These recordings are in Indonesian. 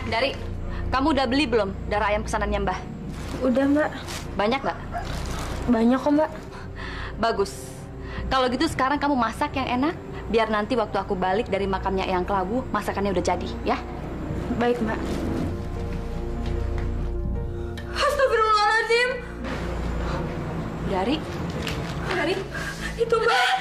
Dari, kamu udah beli belum darah ayam pesanannya Mbah? Udah, Mbak. Banyak nggak? Banyak kok, Mbak. Bagus. Kalau gitu sekarang kamu masak yang enak, biar nanti waktu aku balik dari makamnya Eyang Klawu, masakannya udah jadi, ya? Baik, Mbak. Astagfirullahaladzim. Dari, itu Mbak.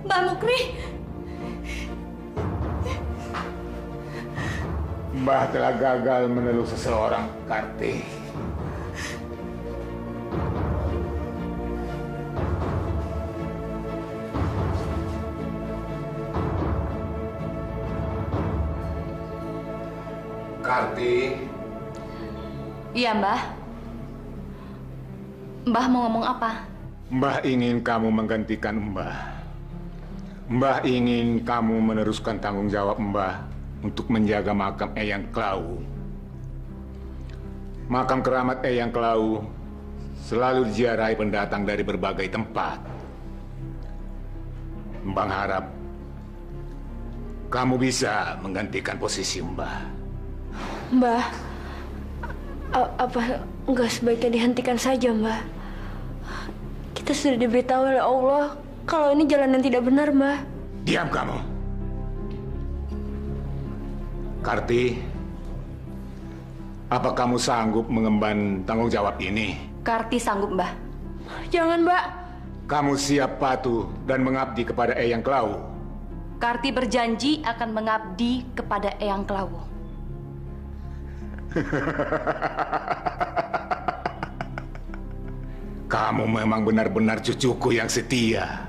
Mbak Mukri. Mbah telah gagal meneluk seseorang, Karti. Karti. Iya, Mbah. Mbah mau ngomong apa? Mbah ingin kamu menggantikan Mbah. Mbah ingin kamu meneruskan tanggung jawab Mbah untuk menjaga makam Eyang Klawu. Makam keramat Eyang Klawu selalu diziarahi pendatang dari berbagai tempat. Mbah harap kamu bisa menggantikan posisi Mbah. Mbah, apa nggak sebaiknya dihentikan saja, Mbah? Kita sudah diberitahu oleh Allah kalau ini jalan yang tidak benar, Mbah. Diam kamu. Karti, apa kamu sanggup mengemban tanggung jawab ini? Karti sanggup, Mbah. Jangan, Mbak. Kamu siap patuh dan mengabdi kepada Eyang Klawu? Karti berjanji akan mengabdi kepada Eyang Klawu. Kamu memang benar-benar cucuku yang setia.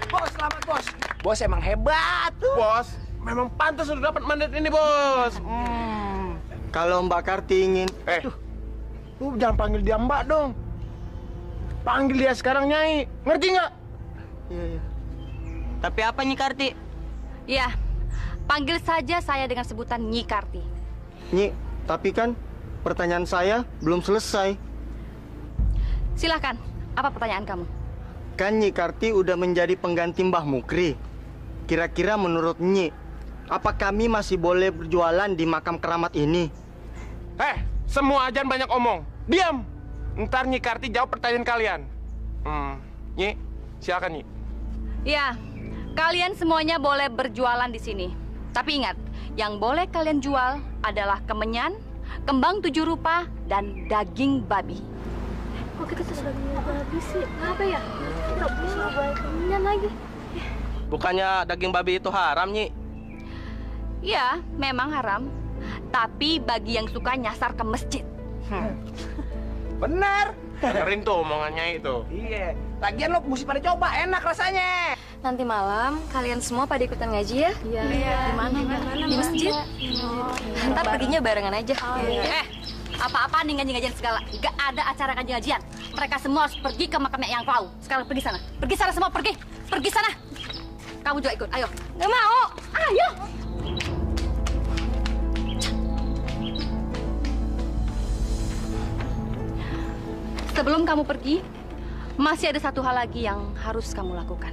Bos, selamat bos. Bos emang hebat tuh. Bos, memang pantas sudah dapat mandat ini, Bos. Kalau Mbak Karti ingin, Lu jangan panggil dia Mbak dong. Panggil dia sekarang Nyai. Ngerti nggak? Iya. Tapi apa Nyi Karti? Ya, panggil saja saya dengan sebutan Nyi Karti. Nyi, tapi kan pertanyaan saya belum selesai. Silahkan, apa pertanyaan kamu? Kan Nyi Karti udah menjadi pengganti Mbah Mukri. Kira-kira menurut Nyi, apa kami masih boleh berjualan di makam keramat ini? Semua ajan banyak omong. Diam. Ntar Nyi Karti jawab pertanyaan kalian. Nyi, silakan Nyi. Ya, kalian semuanya boleh berjualan di sini. Tapi ingat, yang boleh kalian jual adalah kemenyan, kembang 7 rupa, dan daging babi. Kok kita sudah babi sih? Apa ya? Nggak bisa buat kemenyan lagi. Bukannya daging babi itu haram, Nyi? Ya, memang haram. Tapi bagi yang suka nyasar ke masjid. Benar. Dengerin tuh omongannya itu. Iya. Lagian lo mesti pada coba, enak rasanya. Nanti malam kalian semua pada ikutan ngaji ya? Iya. Di mana? Di masjid. Ntar perginya barengan aja. Apa-apa nih ngaji-ngajian segala. Gak ada acara ngaji-ngajian. Mereka semua harus pergi ke makamnya Eyang Klawu. Sekarang pergi sana. Pergi sana semua, pergi. Pergi sana. Kamu juga ikut, ayo. Nggak mau. Ayo. Sebelum kamu pergi, masih ada satu hal lagi yang harus kamu lakukan.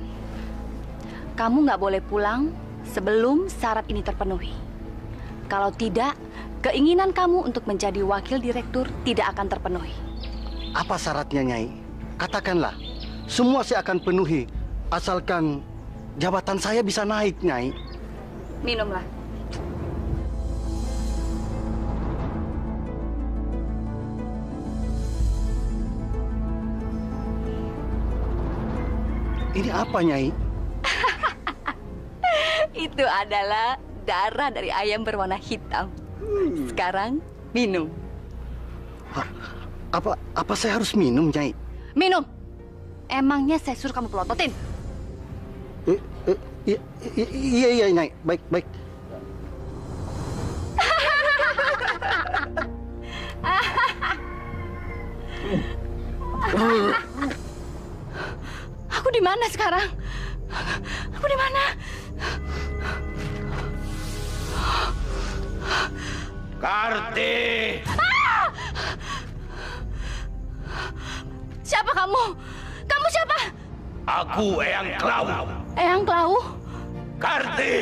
Kamu nggak boleh pulang sebelum syarat ini terpenuhi. Kalau tidak, keinginan kamu untuk menjadi wakil direktur tidak akan terpenuhi. Apa syaratnya, Nyai? Katakanlah. Semua saya akan penuhi. Asalkan jabatan saya bisa naik, Nyai. Minumlah. Ini apa, Nyai? Itu adalah darah dari ayam berwarna hitam. Sekarang minum. Apa saya harus minum, Nyai? Minum. Emangnya saya suruh kamu pelototin? Iya, Nyai. Baik. Aku di mana sekarang? Aku di mana? Karti! Siapa kamu? Kamu siapa? Aku Eyang Klawu. Eyang Klawu? Karti!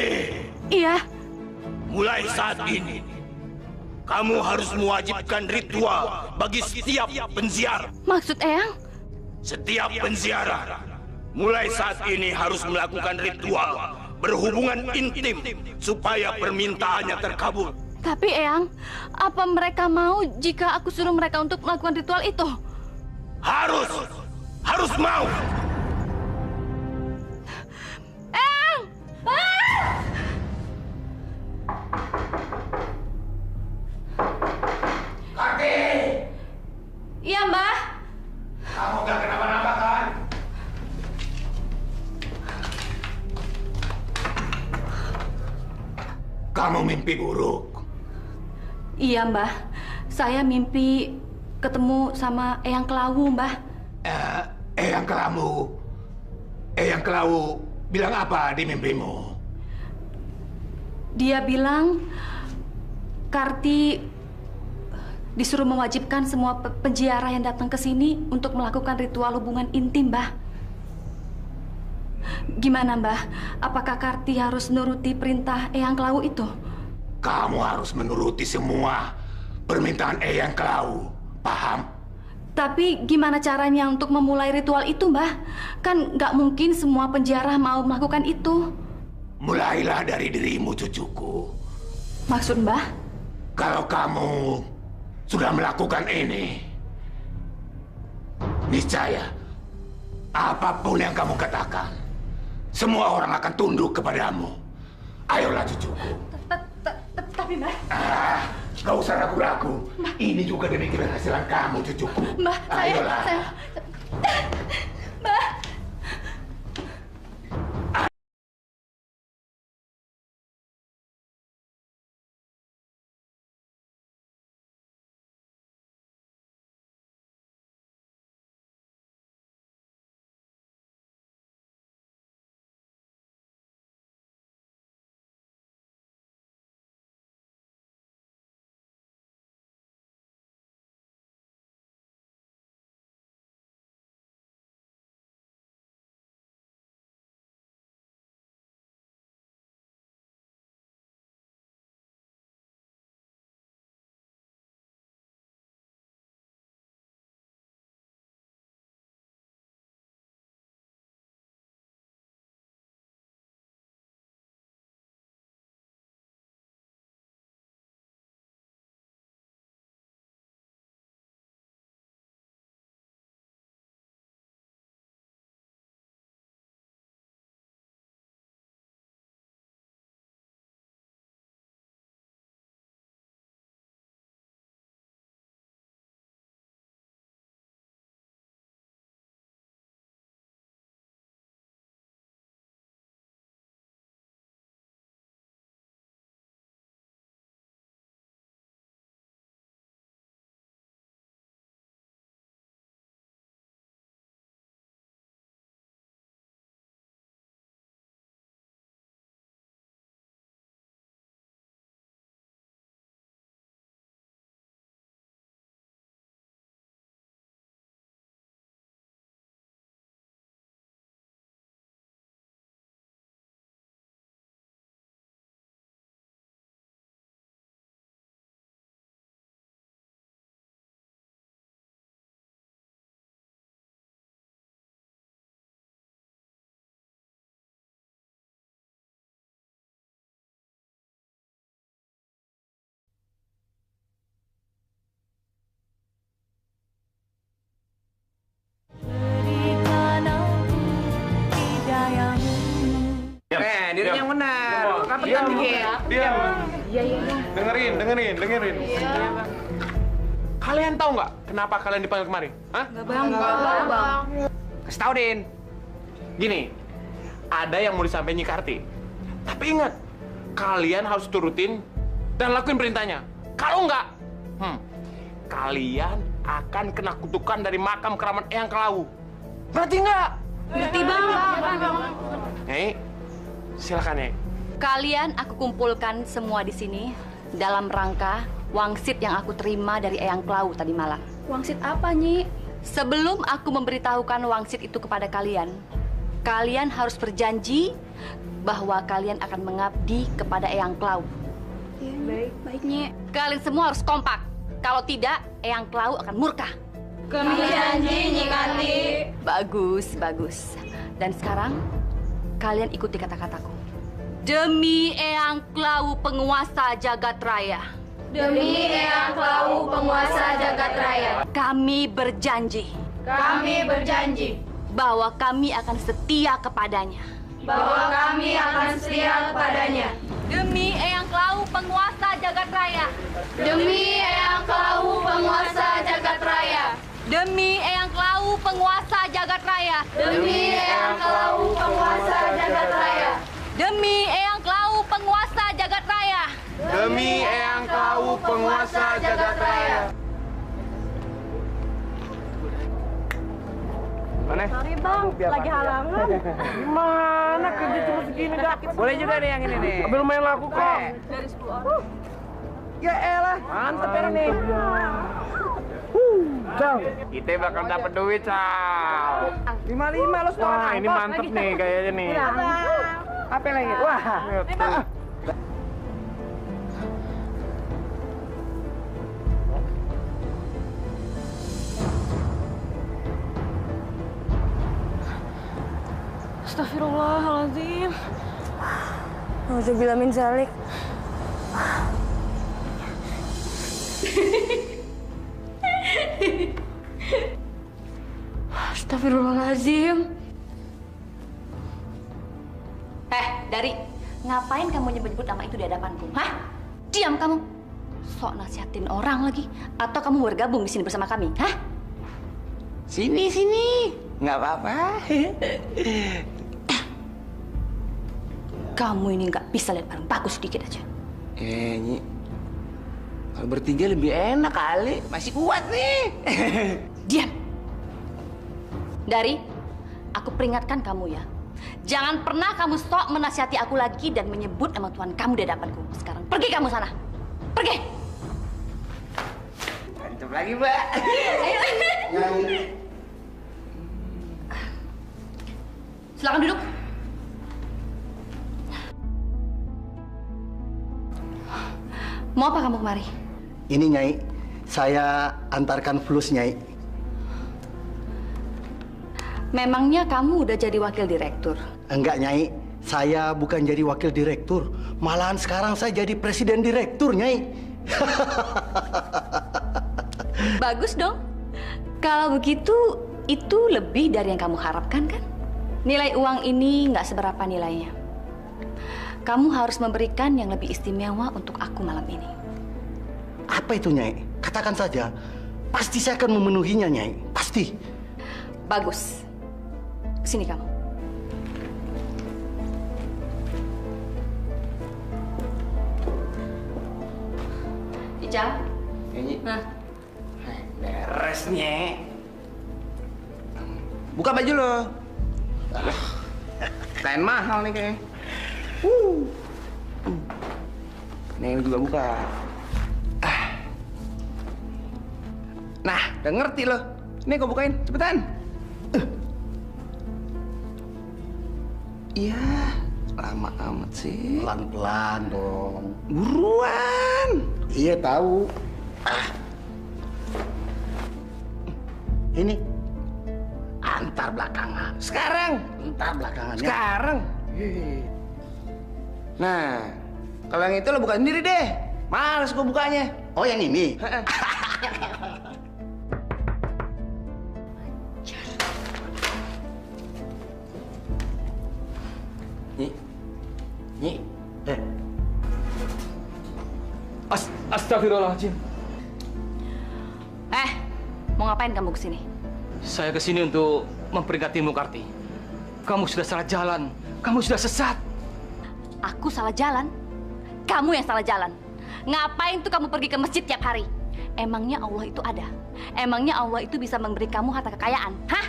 Iya. Mulai saat ini, kamu harus mewajibkan ritual bagi setiap penziarah. Maksud Eyang? Setiap penziarah, mulai saat ini harus melakukan ritual berhubungan intim supaya permintaannya terkabul. Tapi Eyang, apa mereka mau jika aku suruh mereka untuk melakukan ritual itu? Harus mau. Eyang! Ah! Karti! Iya, Mbah. Kamu gak kenapa-napa kan? Kamu mimpi buruk. Iya, Mbah. Saya mimpi ketemu sama Eyang Klawu, Mbah. Eyang Klawu bilang apa di mimpimu? Dia bilang Karti disuruh mewajibkan semua penziarah yang datang ke sini untuk melakukan ritual hubungan intim, Mbah. Gimana, Mbah? Apakah Karti harus nuruti perintah Eyang Klawu itu? Kamu harus menuruti semua permintaan Eyang Klawu. Paham? Tapi gimana caranya untuk memulai ritual itu, Mbah? Kan nggak mungkin semua penziarah mau melakukan itu. Mulailah dari dirimu, cucuku. Maksud Mbah? Kalau kamu sudah melakukan ini, niscaya apapun yang kamu katakan, semua orang akan tunduk kepadamu. Ayolah, cucuku. Tapi Mbah... Gak usah ragu-ragu. Ini juga demi keberhasilan kamu, cucuku. Mbah, ayolah. Mbah... Dirinya yang benar. Rapat kan dikit. Diam. Iya. Dengerin. Kalian tahu nggak kenapa kalian dipanggil kemari? Hah? Enggak, Bang. Kasih tau, Din. Gini, ada yang mau disampaikan Nyi Karti. Tapi ingat, kalian harus turutin dan lakuin perintahnya. Kalau nggak, kalian akan kena kutukan dari makam keramat Eyang Kelau. Ngerti nggak? Ngerti Bang. Nyai, silakan Nyai. Kalian aku kumpulkan semua di sini dalam rangka wangsit yang aku terima dari Eyang Kelau tadi malam. Wangsit apa, Nyi? Sebelum aku memberitahukan wangsit itu kepada kalian, kalian harus berjanji bahwa kalian akan mengabdi kepada Eyang Kelau. Baik, Nyi. Kalian semua harus kompak. Kalau tidak, Eyang Kelau akan murka. Kami janji, Nyi Karti. Bagus, bagus. Dan sekarang, kalian ikuti kata-kataku. Demi Eyang Kelau penguasa jagat raya. Demi Eyang Kelau penguasa jagat raya. Kami berjanji Kami berjanji bahwa kami akan setia kepadanya. bahwa kami akan setia kepadanya. Demi Eyang Kelau penguasa jagat raya. Demi Eyang Kelau penguasa jagat raya. Demi Eyang Kelau penguasa jagat raya. Demi Eyang Kelau penguasa jagat raya. Demi Eyang Kelau penguasa jagat raya. Demi Eyang Kelau penguasa jagat raya. Mana? Sorry bang, lagi halangan. Gimana kerja cuma segini dah? Boleh juga nih yang ini nih. Ambil lumayan laku kok. Dari 10 orang. Ya elah, mantep ya nih. Cal, kita bakal dapat duit, Cal. 55 lo sekarang. Wah, ini mantep nih kayaknya nih. Apa lagi? Wah, Astagfirullahaladzim. Nauzubillah min zalik. Astagfirullahaladzim. Dari, ngapain kamu nyebut-nyebut nama itu di hadapanku? Hah? Diam kamu. Sok nasihatin orang lagi. Atau kamu bergabung di sini bersama kami? Hah? sini. Nggak apa-apa. Kamu ini nggak bisa lihat barang bagus sedikit aja. Nyi. Kalau bertiga lebih enak kali. Masih kuat nih. Diam. Dari, aku peringatkan kamu ya. Jangan pernah kamu sok menasihati aku lagi dan menyebut nama Tuhan kamu di hadapanku. Sekarang pergi kamu sana. Pergi. Mantap lagi, Mbak. Silakan duduk. Mau apa kamu kemari? Ini Nyai, saya antarkan flus Nyai. Memangnya kamu udah jadi wakil direktur? Enggak Nyai, saya bukan jadi wakil direktur. Malahan sekarang saya jadi presiden direktur Nyai. Bagus dong. Kalau begitu, itu lebih dari yang kamu harapkan kan? Nilai uang ini nggak seberapa nilainya. Kamu harus memberikan yang lebih istimewa untuk aku malam ini. Apa itu Nyai? Katakan saja. Pasti saya akan memenuhinya Nyai. Pasti. Bagus. Sini kamu. Ical. Nyi. Nah, Beres, Nye. Buka baju lo. Kain mahal nih kayaknya. Nih juga buka. Nah, udah ngerti lo. Nih gue bukain, cepetan. Iya, lama amat sih. Pelan-pelan dong. Buruan. Iya tahu. Ini antar belakangan. Sekarang. Antar belakangannya. Sekarang. Nah, kalau yang itu lo buka sendiri deh. Males gue bukanya. Oh yang ini. Nyi. Astagfirullahaladzim. mau ngapain kamu kesini? Saya kesini untuk memperingatmu, Karti. Kamu sudah salah jalan. Kamu sudah sesat. Aku salah jalan? Kamu yang salah jalan. Ngapain tuh kamu pergi ke masjid tiap hari? Emangnya Allah itu ada? Emangnya Allah itu bisa memberi kamu harta kekayaan? Hah?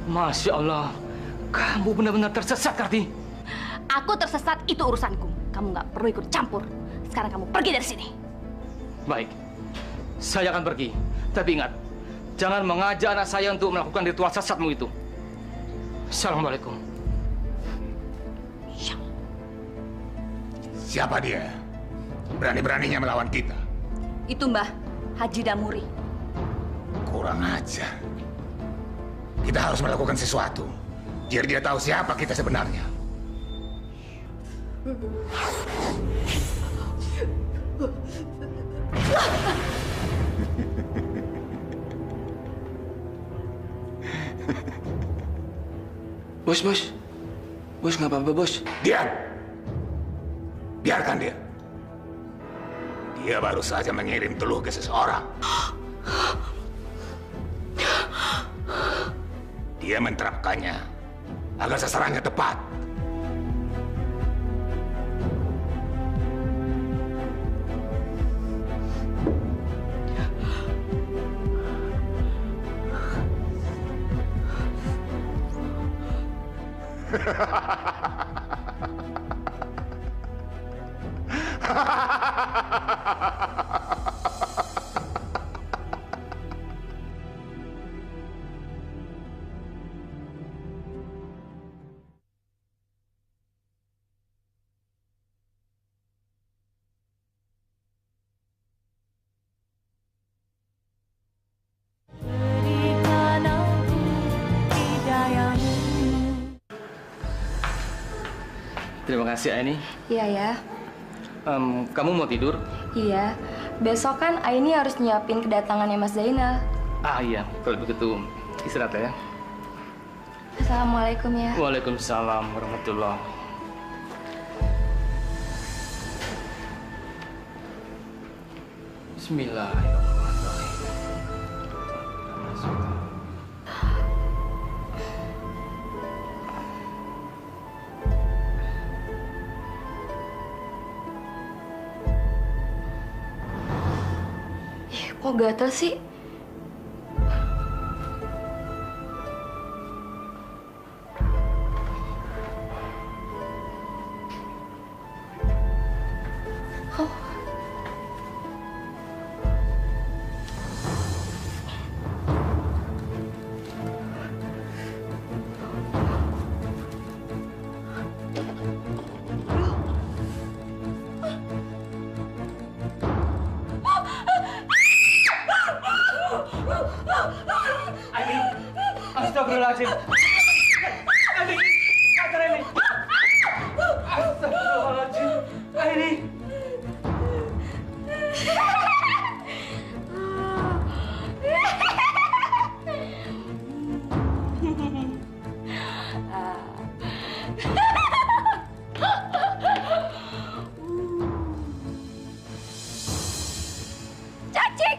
Masya Allah, kamu benar-benar tersesat, Karti. Aku tersesat, itu urusanku. Kamu nggak perlu ikut campur. Sekarang kamu pergi dari sini. Baik, saya akan pergi. Tapi ingat, jangan mengajak anak saya untuk melakukan ritual sesatmu itu. Assalamualaikum. Siapa dia? Berani-beraninya melawan kita. Itu Mbah Haji Damuri. Kurang ajar. Kita harus melakukan sesuatu, biar dia tahu siapa kita sebenarnya. Bos, nggak apa-apa, bos. Diam! Biarkan dia. Dia baru saja mengirim teluh ke seseorang. Dia menerapkannya agar sasarannya tepat. Terima kasih, Aini. Iya ya. Kamu mau tidur? Iya. Besok kan Aini harus nyiapin kedatangannya Mas Zainal. Ah iya, kalau begitu istirahat ya. Assalamualaikum ya. Waalaikumsalam warahmatullahi. Bismillahirrahmanirrahim. Kok gatel sih? Astagfirullahaladzim. Aini, kacau ini. Astagfirullahaladzim. Aini. Cacik.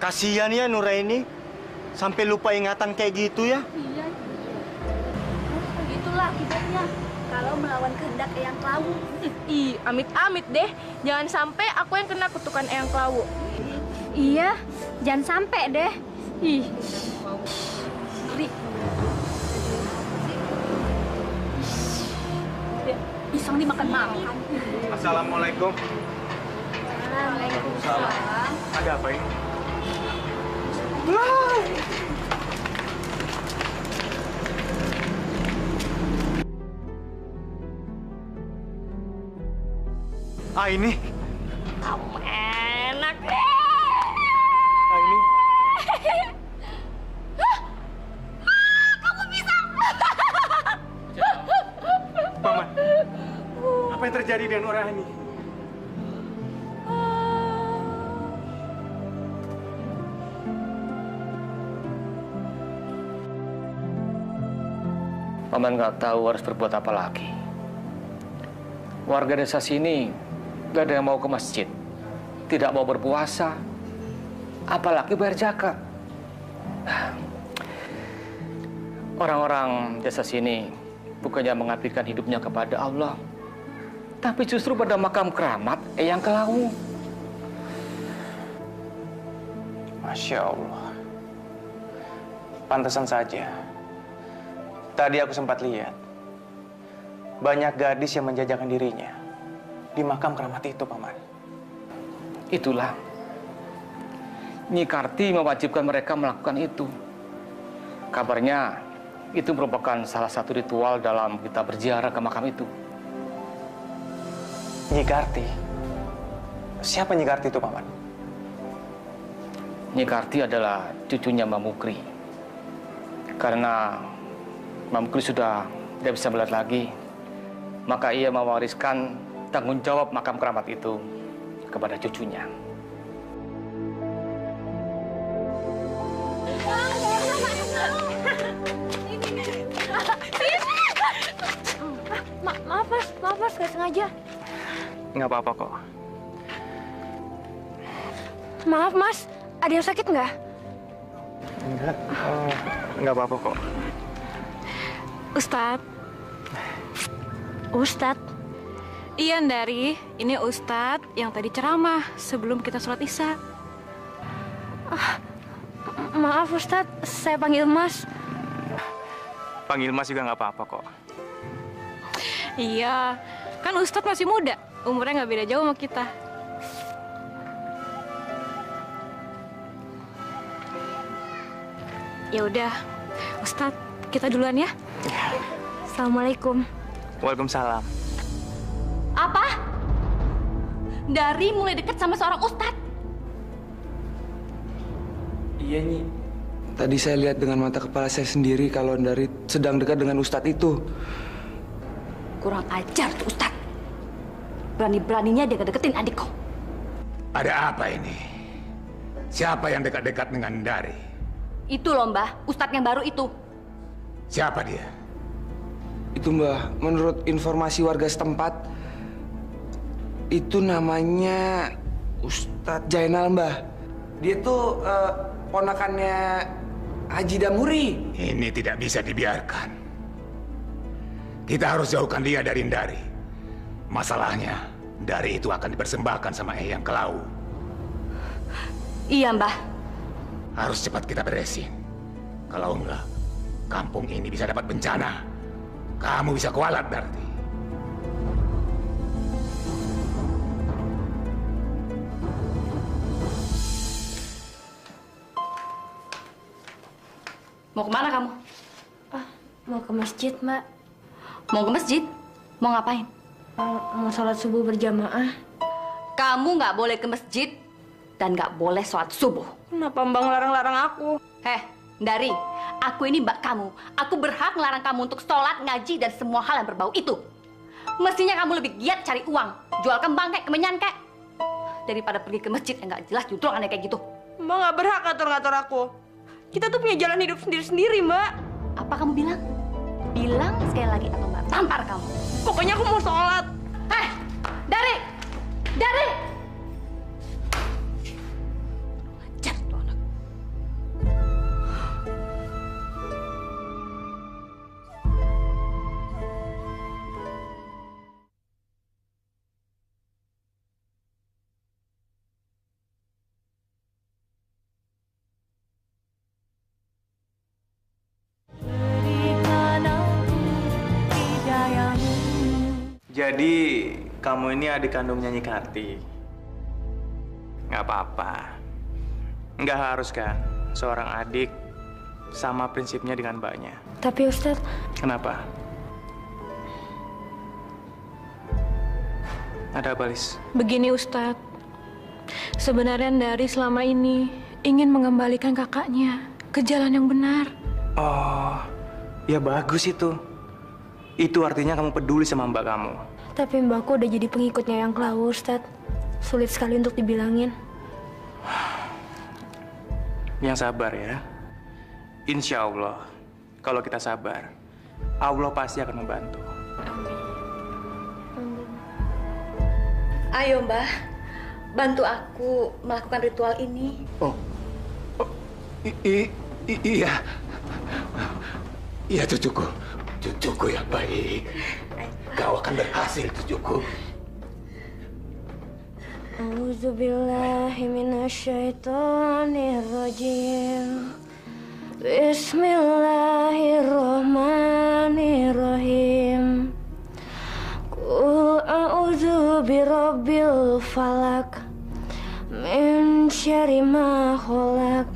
Kasihan ya Nuraini, sampai lupa ingatan kayak gitu ya. Iya. Begitulah akibatnya kalau melawan kehendak Eyang Klawu. Ih, amit-amit deh. Jangan sampai aku yang kena kutukan Eyang Klawu. Iya, jangan sampai deh. Ih, Ngeri. Pisang dimakan makan. Assalamualaikum. Waalaikumsalam. Ada apa ini? Ini. kamu enak. Ini. Kamu bisa. Paman, apa yang terjadi dengan orang ini? Paman nggak tahu harus berbuat apa lagi. warga desa sini gak ada yang mau ke masjid, tidak mau berpuasa, apalagi bayar zakat. Orang-orang desa sini bukannya mengabdikan hidupnya kepada Allah, tapi justru pada makam keramat Eyang Kelawu. Masya Allah. Pantesan saja. Tadi aku sempat lihat. Banyak gadis yang menjajakan dirinya di makam keramat itu, Paman. Itulah. Nyi Karti mewajibkan mereka melakukan itu. Kabarnya itu merupakan salah satu ritual dalam kita berziarah ke makam itu. Nyi Karti? Siapa Nyi Karti itu, Paman? Nyi Karti adalah cucunya Mbak Mukri. Karena Mbak Mukri sudah tidak bisa melihat lagi, maka ia mewariskan tanggung jawab makam keramat itu kepada cucunya. Maaf mas, gak sengaja. Nggak apa-apa kok. Maaf mas, ada yang sakit nggak? Enggak, nggak apa-apa kok. Ustadz. Iya, Ndari. Ini Ustadz yang tadi ceramah sebelum kita sholat Isya. Maaf Ustadz, saya panggil Mas. Panggil Mas juga nggak apa-apa kok. Iya, kan Ustadz masih muda. Umurnya nggak beda jauh sama kita. Ya udah, Ustadz, kita duluan ya. Assalamualaikum. Waalaikumsalam. Apa? Dari mulai dekat sama seorang ustadz? Iya, Nyi. Tadi saya lihat dengan mata kepala saya sendiri kalau Dari sedang dekat dengan ustadz itu. Kurang ajar tuh ustadz. Berani-beraninya dia deketin adikku. Ada apa ini? Siapa yang dekat-dekat dengan Dari? Itu loh Mbah, ustadz yang baru itu. Siapa dia? Itu Mbah, menurut informasi warga setempat, itu namanya Ustadz Jainal Mbah. Dia tuh ponakannya Haji Damuri. Ini tidak bisa dibiarkan. Kita harus jauhkan dia dari Dari. Masalahnya, Dari itu akan dipersembahkan sama Eyang Kelawu. Iya Mbah. Harus cepat kita beresin. Kalau enggak, kampung ini bisa dapat bencana. Kamu bisa kualat, Darti. Mau kemana kamu? Mau ke masjid, Mbak. Mau ke masjid? Mau ngapain? Mau sholat subuh berjamaah. Kamu nggak boleh ke masjid dan nggak boleh sholat subuh. Kenapa Mbak ngelarang-larang aku? Dari, aku ini mbak kamu. Aku berhak ngelarang kamu untuk sholat, ngaji, dan semua hal yang berbau itu. Mestinya kamu lebih giat cari uang. Jual kembang kayak kemenyan kayak. Daripada pergi ke masjid yang nggak jelas justru aneh kayak gitu. Mbak nggak berhak ngatur-ngatur aku. Kita tuh punya jalan hidup sendiri-sendiri, Mbak. Apa kamu bilang? Bilang sekali lagi atau mbak tampar kamu. Pokoknya aku mau sholat. Dari! Jadi, kamu ini adik kandungnya Nyi Karti. Nggak apa-apa. Nggak harus kan, seorang adik sama prinsipnya dengan mbaknya. Tapi Ustadz... Kenapa? Ada apa, Lis? Begini Ustadz, sebenarnya Dari selama ini ingin mengembalikan kakaknya ke jalan yang benar. Oh, ya bagus itu. Itu artinya kamu peduli sama mbak kamu. Tapi mbakku udah jadi pengikutnya yang Kelawu, Ustadz. Sulit sekali untuk dibilangin. Yang sabar ya. Insya Allah, kalau kita sabar, Allah pasti akan membantu. Amin. Ayo, Mbah. Bantu aku melakukan ritual ini. Iya. Iya, cucuku. Cucuku yang baik. Kau akan berhasil, cucuku. A'udzubillahi minasyaitonirrajim. Bismillahirrahmanirrahim. Qul a'udzu birabbil falaq min syarri ma khalaq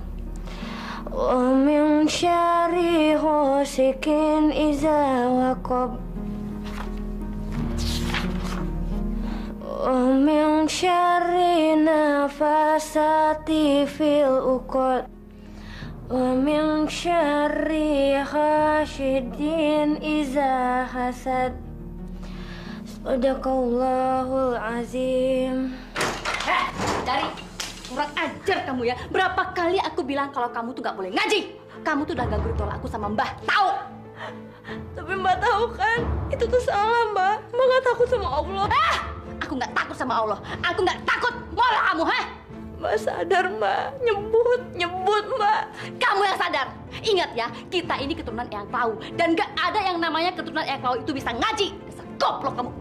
wa min syarri ghasikin idza waqab wa min syarri nafasati fil uqad wa min syarri hasidin idza hasad. Sadaqallahul azim. Dari kurang ajar kamu ya. Berapa kali aku bilang kalau kamu tuh nggak boleh ngaji. Kamu tuh udah ganggu ritual aku sama Mbah. Tahu? Tapi Mbak tahu kan, itu tuh salah Mbak. Mbak nggak takut sama Allah. Aku nggak takut sama Allah. Aku nggak takut. Malah kamu, Mbak sadar Mbak, nyebut Mbak. Kamu yang sadar. Ingat ya, kita ini keturunan Eyang Klau. Dan nggak ada yang namanya keturunan Eyang Klau itu bisa ngaji. Dasar goblok kamu.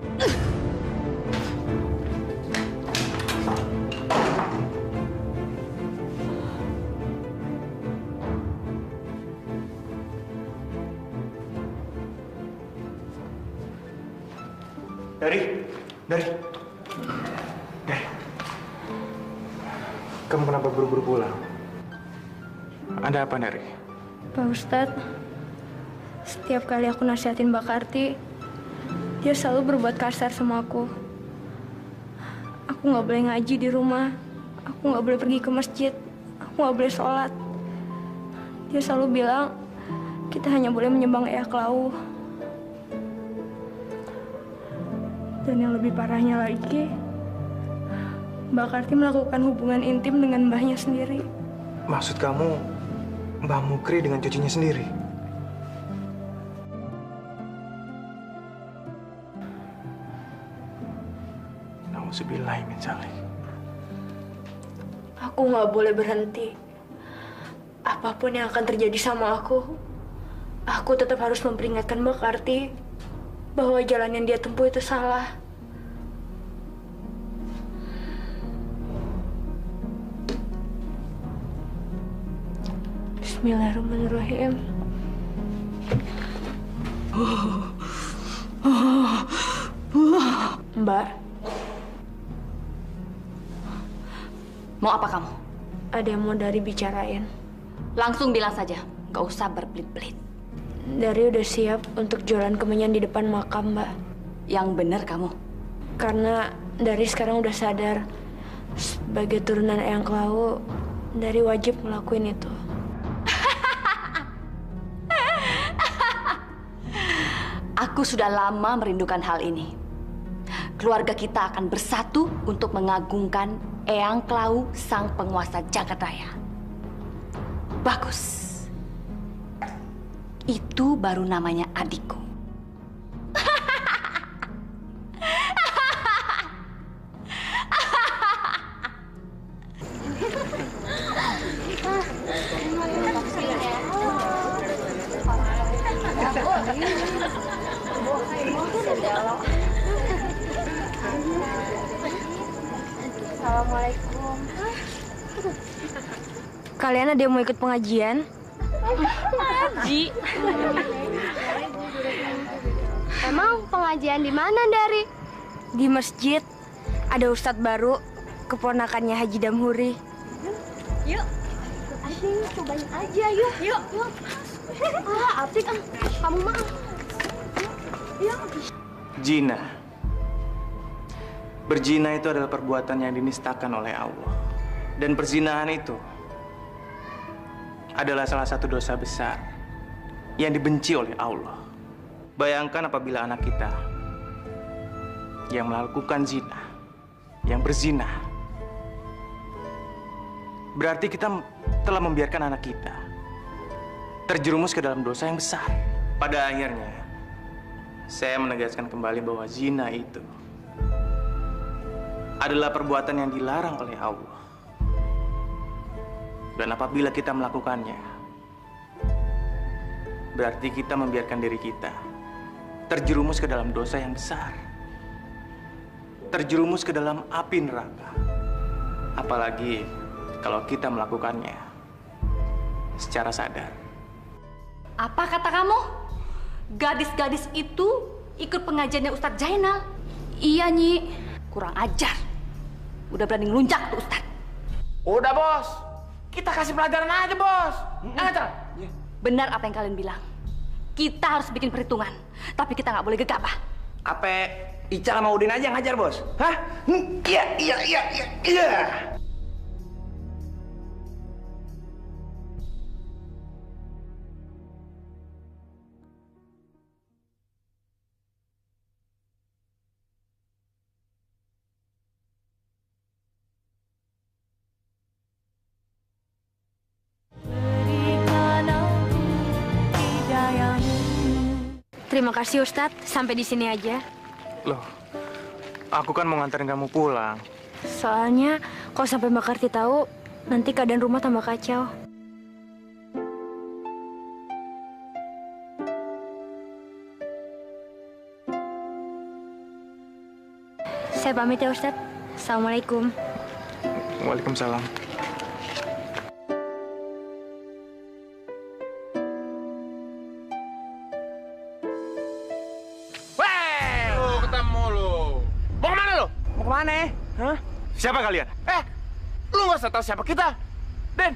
Dari. Kamu kenapa buru-buru pulang? Ada apa, Dari? Pak Ustadz, setiap kali aku nasihatin Mbak Karti, dia selalu berbuat kasar sama aku. Aku nggak boleh ngaji di rumah, aku nggak boleh pergi ke masjid, aku nggak boleh sholat. Dia selalu bilang, kita hanya boleh menyembah Eyang Klau. Dan yang lebih parahnya lagi, Mbak Karti melakukan hubungan intim dengan mbahnya sendiri. Maksud kamu, Mbah Mukri dengan cucunya sendiri? Nauzubillahi min dzalik. Aku nggak boleh berhenti. Apapun yang akan terjadi sama aku tetap harus memperingatkan Mbak Karti bahwa jalan yang dia tempuh itu salah. Bismillahirrahmanirrahim. Mbak. Mau apa kamu? Ada yang mau Dari bicarain. Langsung bilang saja, nggak usah berbelit-belit. Dari udah siap untuk jualan kemenyan di depan makam, Mbak. Yang benar kamu. Karena Dari sekarang udah sadar sebagai turunan Eyang Klau, Dari wajib ngelakuin itu. Aku sudah lama merindukan hal ini. Keluarga kita akan bersatu untuk mengagungkan Eyang Klau, sang penguasa jagat raya. Bagus. Itu baru namanya adikku. Assalamualaikum. Kalian ada yang mau ikut pengajian? Ngaji. Emang pengajian di mana, Dari? Di masjid. Ada ustadz baru, keponakannya Haji Damhuri. Yuk. Asyik, cobain aja, yuk. Yuk. Atik, kamu mah. Yuk. Zina. Berzina itu adalah perbuatan yang dinistakan oleh Allah. Dan perzinahan itu adalah salah satu dosa besar yang dibenci oleh Allah. Bayangkan apabila anak kita yang melakukan zina, yang berzina, berarti kita telah membiarkan anak kita terjerumus ke dalam dosa yang besar. Pada akhirnya, saya menegaskan kembali bahwa zina itu adalah perbuatan yang dilarang oleh Allah. Dan apabila kita melakukannya, berarti kita membiarkan diri kita terjerumus ke dalam dosa yang besar. Terjerumus ke dalam api neraka. Apalagi kalau kita melakukannya secara sadar. Apa kata kamu? Gadis-gadis itu ikut pengajiannya Ustadz Jainal? Iya, Nyi. Kurang ajar. Udah berani ngelunjak tuh Ustadz. Udah, Bos. Kita kasih pelajaran aja, Bos. Ajar. Benar apa yang kalian bilang. Kita harus bikin perhitungan. Tapi kita nggak boleh gegabah. Apa Ica sama Udin aja yang ngajar, Bos? Hah? Iya. Terima kasih Ustadz, sampai di sini aja. Loh, aku kan mau nganterin kamu pulang. Soalnya kalau sampai Mbak Karti tahu, nanti keadaan rumah tambah kacau. Saya pamit ya Ustadz. Assalamualaikum. Waalaikumsalam. Kemana? Hah? Siapa kalian? Lu nggak usah tahu siapa kita, Den.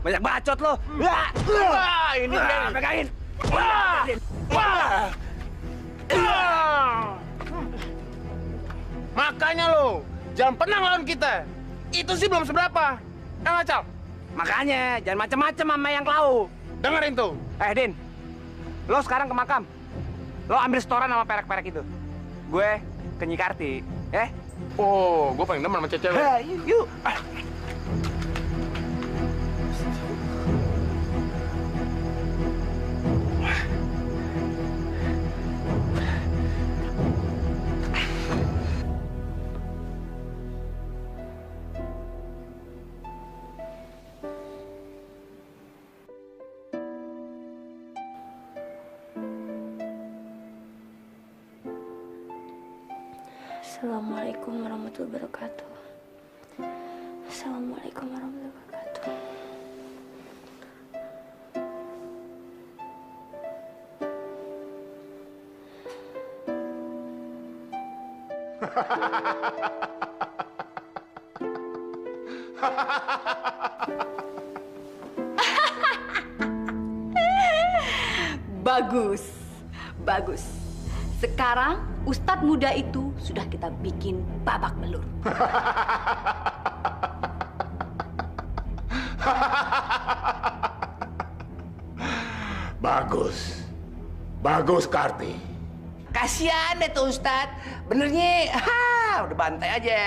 Banyak bacot lo. Wah, ini dia. Pegangin. Makanya lo jangan pernah ngelawan kita. Itu sih belum seberapa. Cal. Makanya jangan macem-macem sama yang klau. Dengerin tuh. Din, lo sekarang ke makam. Lo ambil setoran sama perek-perek itu. Gue ke Nyi Karti, Oh, gue paling demen sama cewek. Yuk. Assalamualaikum warahmatullahi wabarakatuh. Assalamualaikum warahmatullahi wabarakatuh. Bagus. Bagus. Sekarang Ustadz muda itu sudah kita bikin babak belur. Bagus. Bagus, Karti. Kasian deh tuh Ustadz. Benernya, udah bantai aja.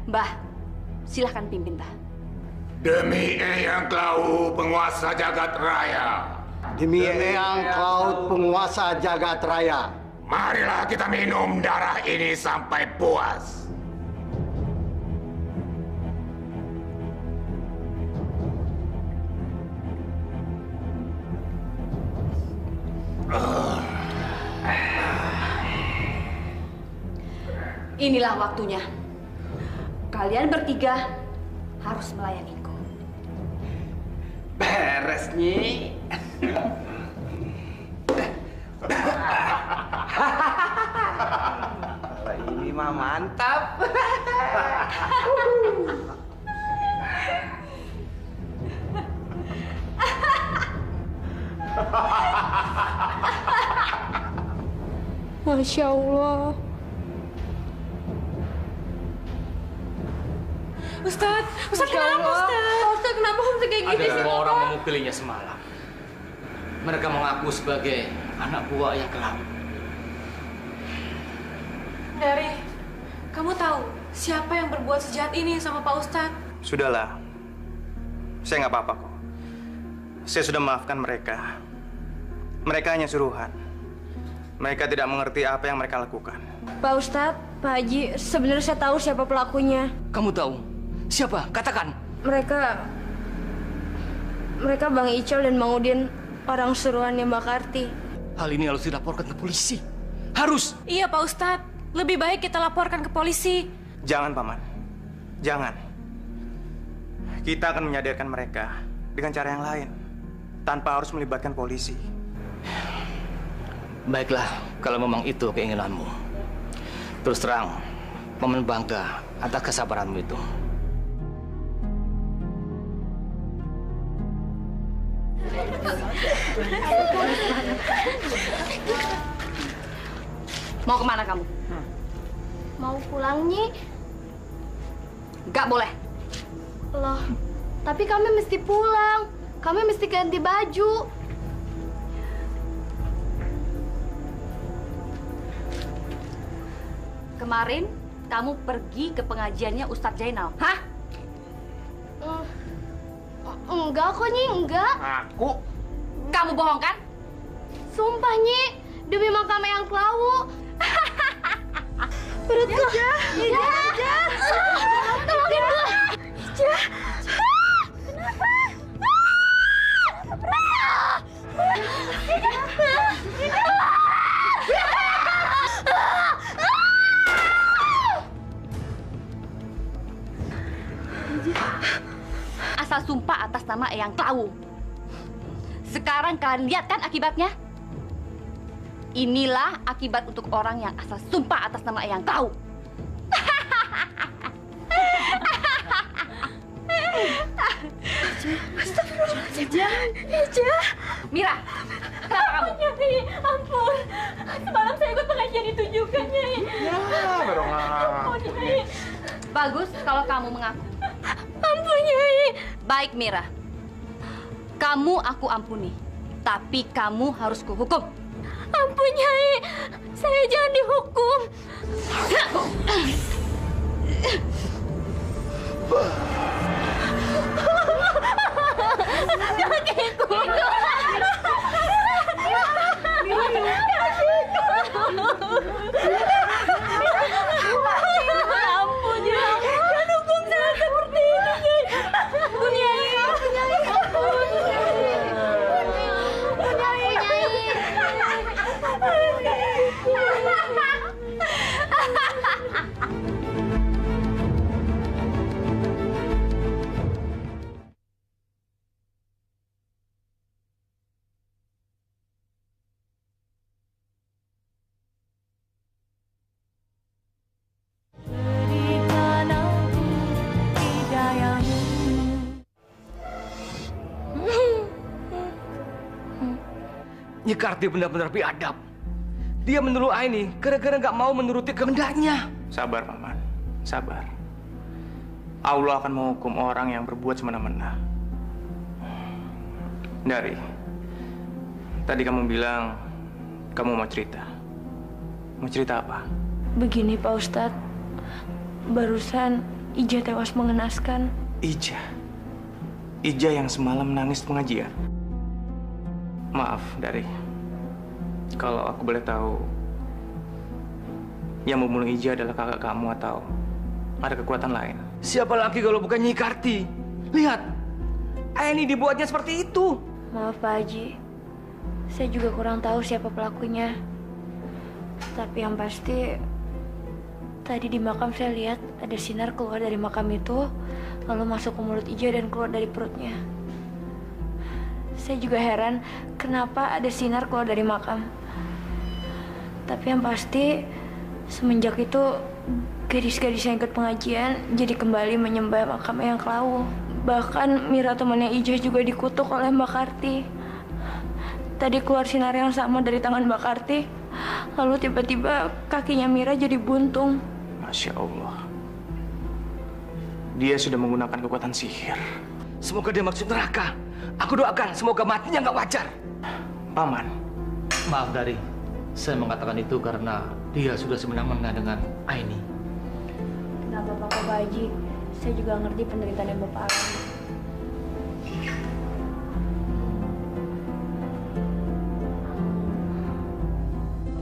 Mbah, silahkan pimpin, Mbah. Demi Eyang Klau, penguasa jagat raya. Demi Eyang Cloud, penguasa jagat raya. Marilah kita minum darah ini sampai puas. Inilah waktunya. Kalian bertiga harus melayaniku. Beres, Nyi. Ini mah mantap. Masya Allah. Ustadz kenapa Ustadz kenapa kamu kayak gini sih? Ada dua orang memukilinya semalam. Mereka mengaku sebagai anak buah yang kelam. Dari, kamu tahu siapa yang berbuat sejahat ini sama Pak Ustadz? Sudahlah. Saya nggak apa-apa kok. Saya sudah memaafkan mereka. Mereka hanya suruhan. Mereka tidak mengerti apa yang mereka lakukan. Pak Ustadz, Pak Haji, sebenarnya saya tahu siapa pelakunya. Kamu tahu? Siapa? Katakan. Mereka Bang Icol dan Bang Udin, orang suruhannya Mbak Karti. Hal ini harus dilaporkan ke polisi. Harus. Iya, Pak Ustadz. Lebih baik kita laporkan ke polisi. Jangan, Paman. Jangan. Kita akan menyadarkan mereka dengan cara yang lain, tanpa harus melibatkan polisi. Baiklah, kalau memang itu keinginanmu. Terus terang, Paman bangga atas kesabaranmu itu. Mau kemana kamu? Mau pulang, Nyi? Gak boleh. Loh, tapi kami mesti pulang. Kami mesti ganti baju. Kemarin kamu pergi ke pengajiannya Ustadz Jainal, hah? Enggak kok, Nyi, enggak. Aku? Kamu bohong kan? Sumpah, Nyi, demi makam Eyang Klawu. Perutku. Ija. Tolongin gua. Ija. Kenapa? Asal sumpah atas nama Eyang Klawu. Sekarang kalian lihat kan akibatnya? Inilah akibat untuk orang yang asal sumpah atas nama Eyang Klawu. Astagfirullahaladzim. Ija. Mira, kenapa kamu? Nyai, ampun. Semalam saya ikut pengajian itu juga, Nyai. Ya, baru Ampun, Nyai. Bagus kalau kamu mengaku. Ampun, Nyai. Baik, Mira. Kamu aku ampuni. Tapi kamu harus kuhukum. Ampun, Nyai. Saya jangan dihukum. Kakiku. Ampun, Nyai. Jangan hukum saya seperti ini, Nyai. Ampun, Nyai. Nyi Karti benar-benar biadab. Dia menuduh Aini gara-gara nggak mau menuruti kehendaknya. Sabar, Paman. Sabar. Allah akan menghukum orang yang berbuat semena-mena. Dari, tadi kamu bilang kamu mau cerita. Mau cerita apa? Begini, Pak Ustadz. Barusan Ija tewas mengenaskan. Ija? Ija yang semalam menangis pengajian? Maaf, Dari. Kalau aku boleh tahu, yang membunuh Ija adalah kakak kamu atau ada kekuatan lain? Siapa lagi kalau bukan Nyi Karti? Lihat, Aini dibuatnya seperti itu. Maaf, Pak Haji. Saya juga kurang tahu siapa pelakunya. Tapi yang pasti, tadi di makam saya lihat ada sinar keluar dari makam itu, lalu masuk ke mulut Ija dan keluar dari perutnya. Saya juga heran kenapa ada sinar keluar dari makam. Tapi yang pasti, semenjak itu gadis-gadis yang ikut pengajian jadi kembali menyembah makam Eyang Klawu. Bahkan Mira temannya Ija juga dikutuk oleh Mbak Karti. Tadi keluar sinar yang sama dari tangan Mbak Karti, lalu tiba-tiba kakinya Mira jadi buntung. Masya Allah. Dia sudah menggunakan kekuatan sihir. Semoga dia masuk neraka. Aku doakan semoga matinya nggak wajar. Paman. Maaf, Dari. Saya mengatakan itu karena dia sudah semena-mena dengan Aini. Kenapa Pak Haji? Saya juga ngerti penderitaan yang Bapak alami.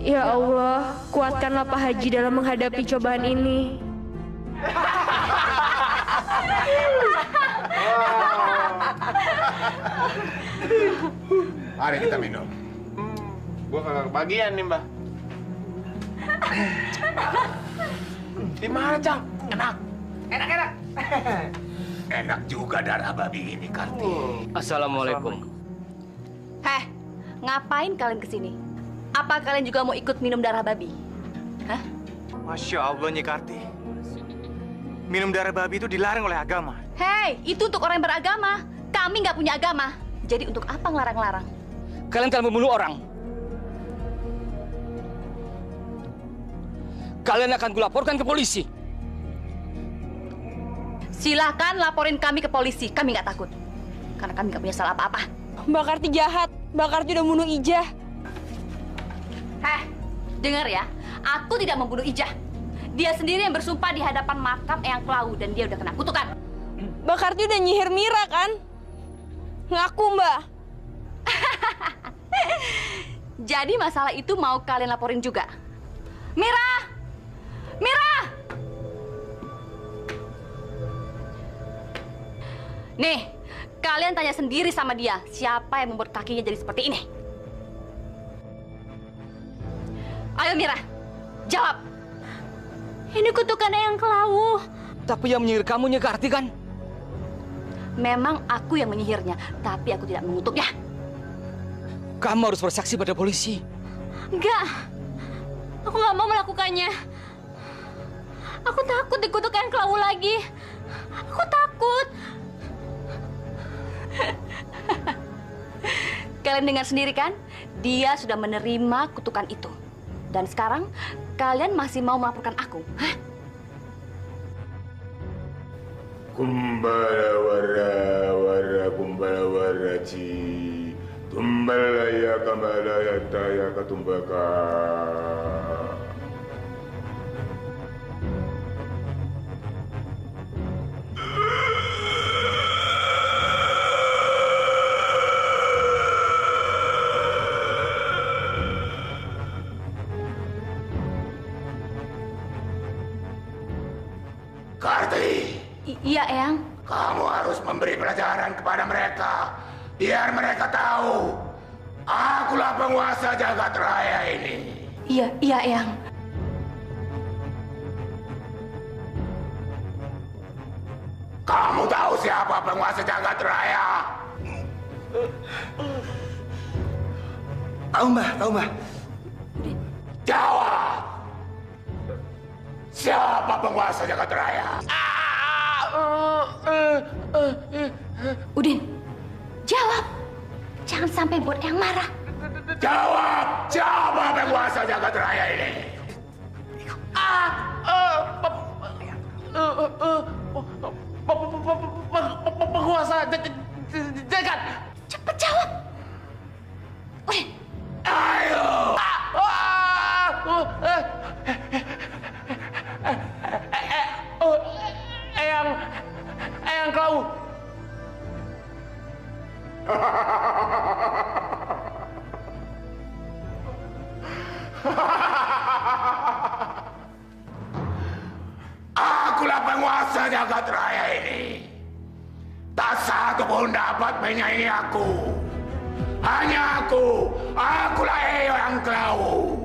Ya Allah, kuatkanlah Pak Haji dalam menghadapi cobaan ini. Mari kita minum. Gua kagak kebagian nih, Mbah. Gimana, Cang? Enak. Enak. Enak juga darah babi ini, Karti. Assalamualaikum. Heh, ngapain kalian kesini? Apa kalian juga mau ikut minum darah babi? Hah? Masya Allah, Nyi Karti. Minum darah babi itu dilarang oleh agama. Hei, itu untuk orang yang beragama. Kami nggak punya agama. Jadi untuk apa ngelarang-larang? Kalian telah membunuh orang. Kalian akan kulaporkan ke polisi. Silakan laporin kami ke polisi. Kami nggak takut. Karena kami nggak punya salah apa-apa. Mbak Karti jahat. Mbak Karti udah bunuh Ijah. Heh, dengar ya. Aku tidak membunuh Ijah. Dia sendiri yang bersumpah di hadapan makam Eyang Klawu dan dia udah kena kutukan. Mbak Karti udah nyihir Mira kan? Ngaku, Mbak. Jadi masalah itu mau kalian laporin juga. Mira! Mira! Nih, kalian tanya sendiri sama dia, siapa yang membuat kakinya jadi seperti ini? Ayo Mira, jawab. Ini kutukan Eyang Klawu. Tapi yang menyihir kamu, Nyi Karti, kan? Memang aku yang menyihirnya, tapi aku tidak mengutuknya. Kamu harus bersaksi pada polisi. Enggak. Aku nggak mau melakukannya. Aku takut dikutuk Eyang Klawu lagi. Aku takut. Kalian dengar sendiri kan? Dia sudah menerima kutukan itu. Dan sekarang, kalian masih mau melaporkan aku? Hah? Kumbala wara kumbala wara ci tumbala ya kambala ya taya katumbaka. Karti. Iya, Eyang. Kamu harus memberi pelajaran kepada mereka, biar mereka tahu akulah penguasa jagat raya ini. Iya, Eyang. Kamu tahu siapa penguasa jagat raya? Tahu, Mbah, tahu, Mbah. Jawab. Siapa penguasa jagat raya? Udin, jawab. Jangan sampai buat Eyang marah. Jawab, siapa penguasa jagat raya ini? Penguasa jagat. Cepat jawab. Udin. Ayo. Eyang Klawu. Akulah penguasa jagat raya ini. Tak satu pun dapat menyaingi aku. Hanya aku. Akulah Eyang Klawu.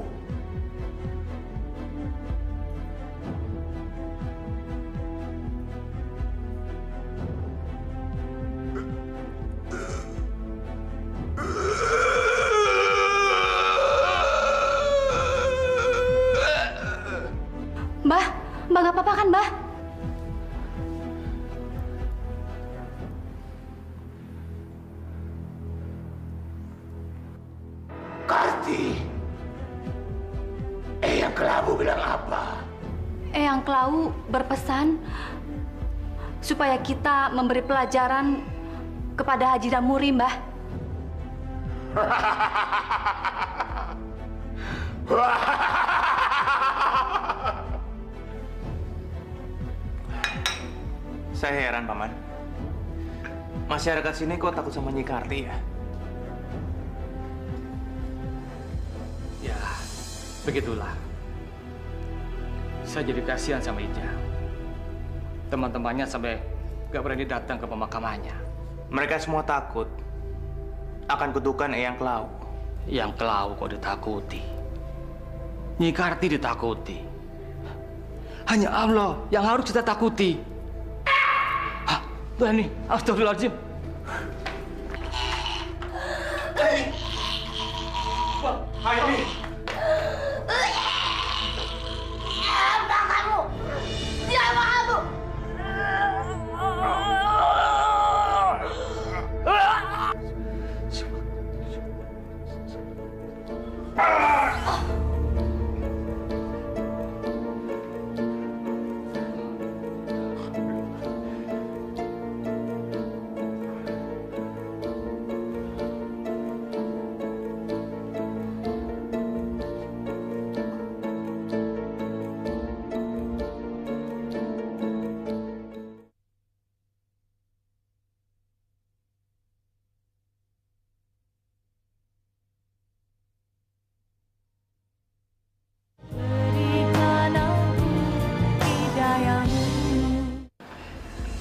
Mbah nggak apa-apa kan, Mbah? Karti, Eyang Klawu bilang apa? Eyang Klawu berpesan supaya kita memberi pelajaran kepada Haji Damuri, Mbah. Saya heran, Paman. Masyarakat sini kok takut sama Nyi Karti ya? Ya, Begitulah. Saya jadi kasihan sama Ija. Teman-temannya sampai gak berani datang ke pemakamannya. Mereka semua takut akan kutukan Eyang Klau. Yang Klau kok ditakuti? Nyi Karti ditakuti. Hanya Allah yang harus kita takuti. Hah, tuh ini, astagfirullahaladzim. Aini. Apa kamu? Siapa kamu?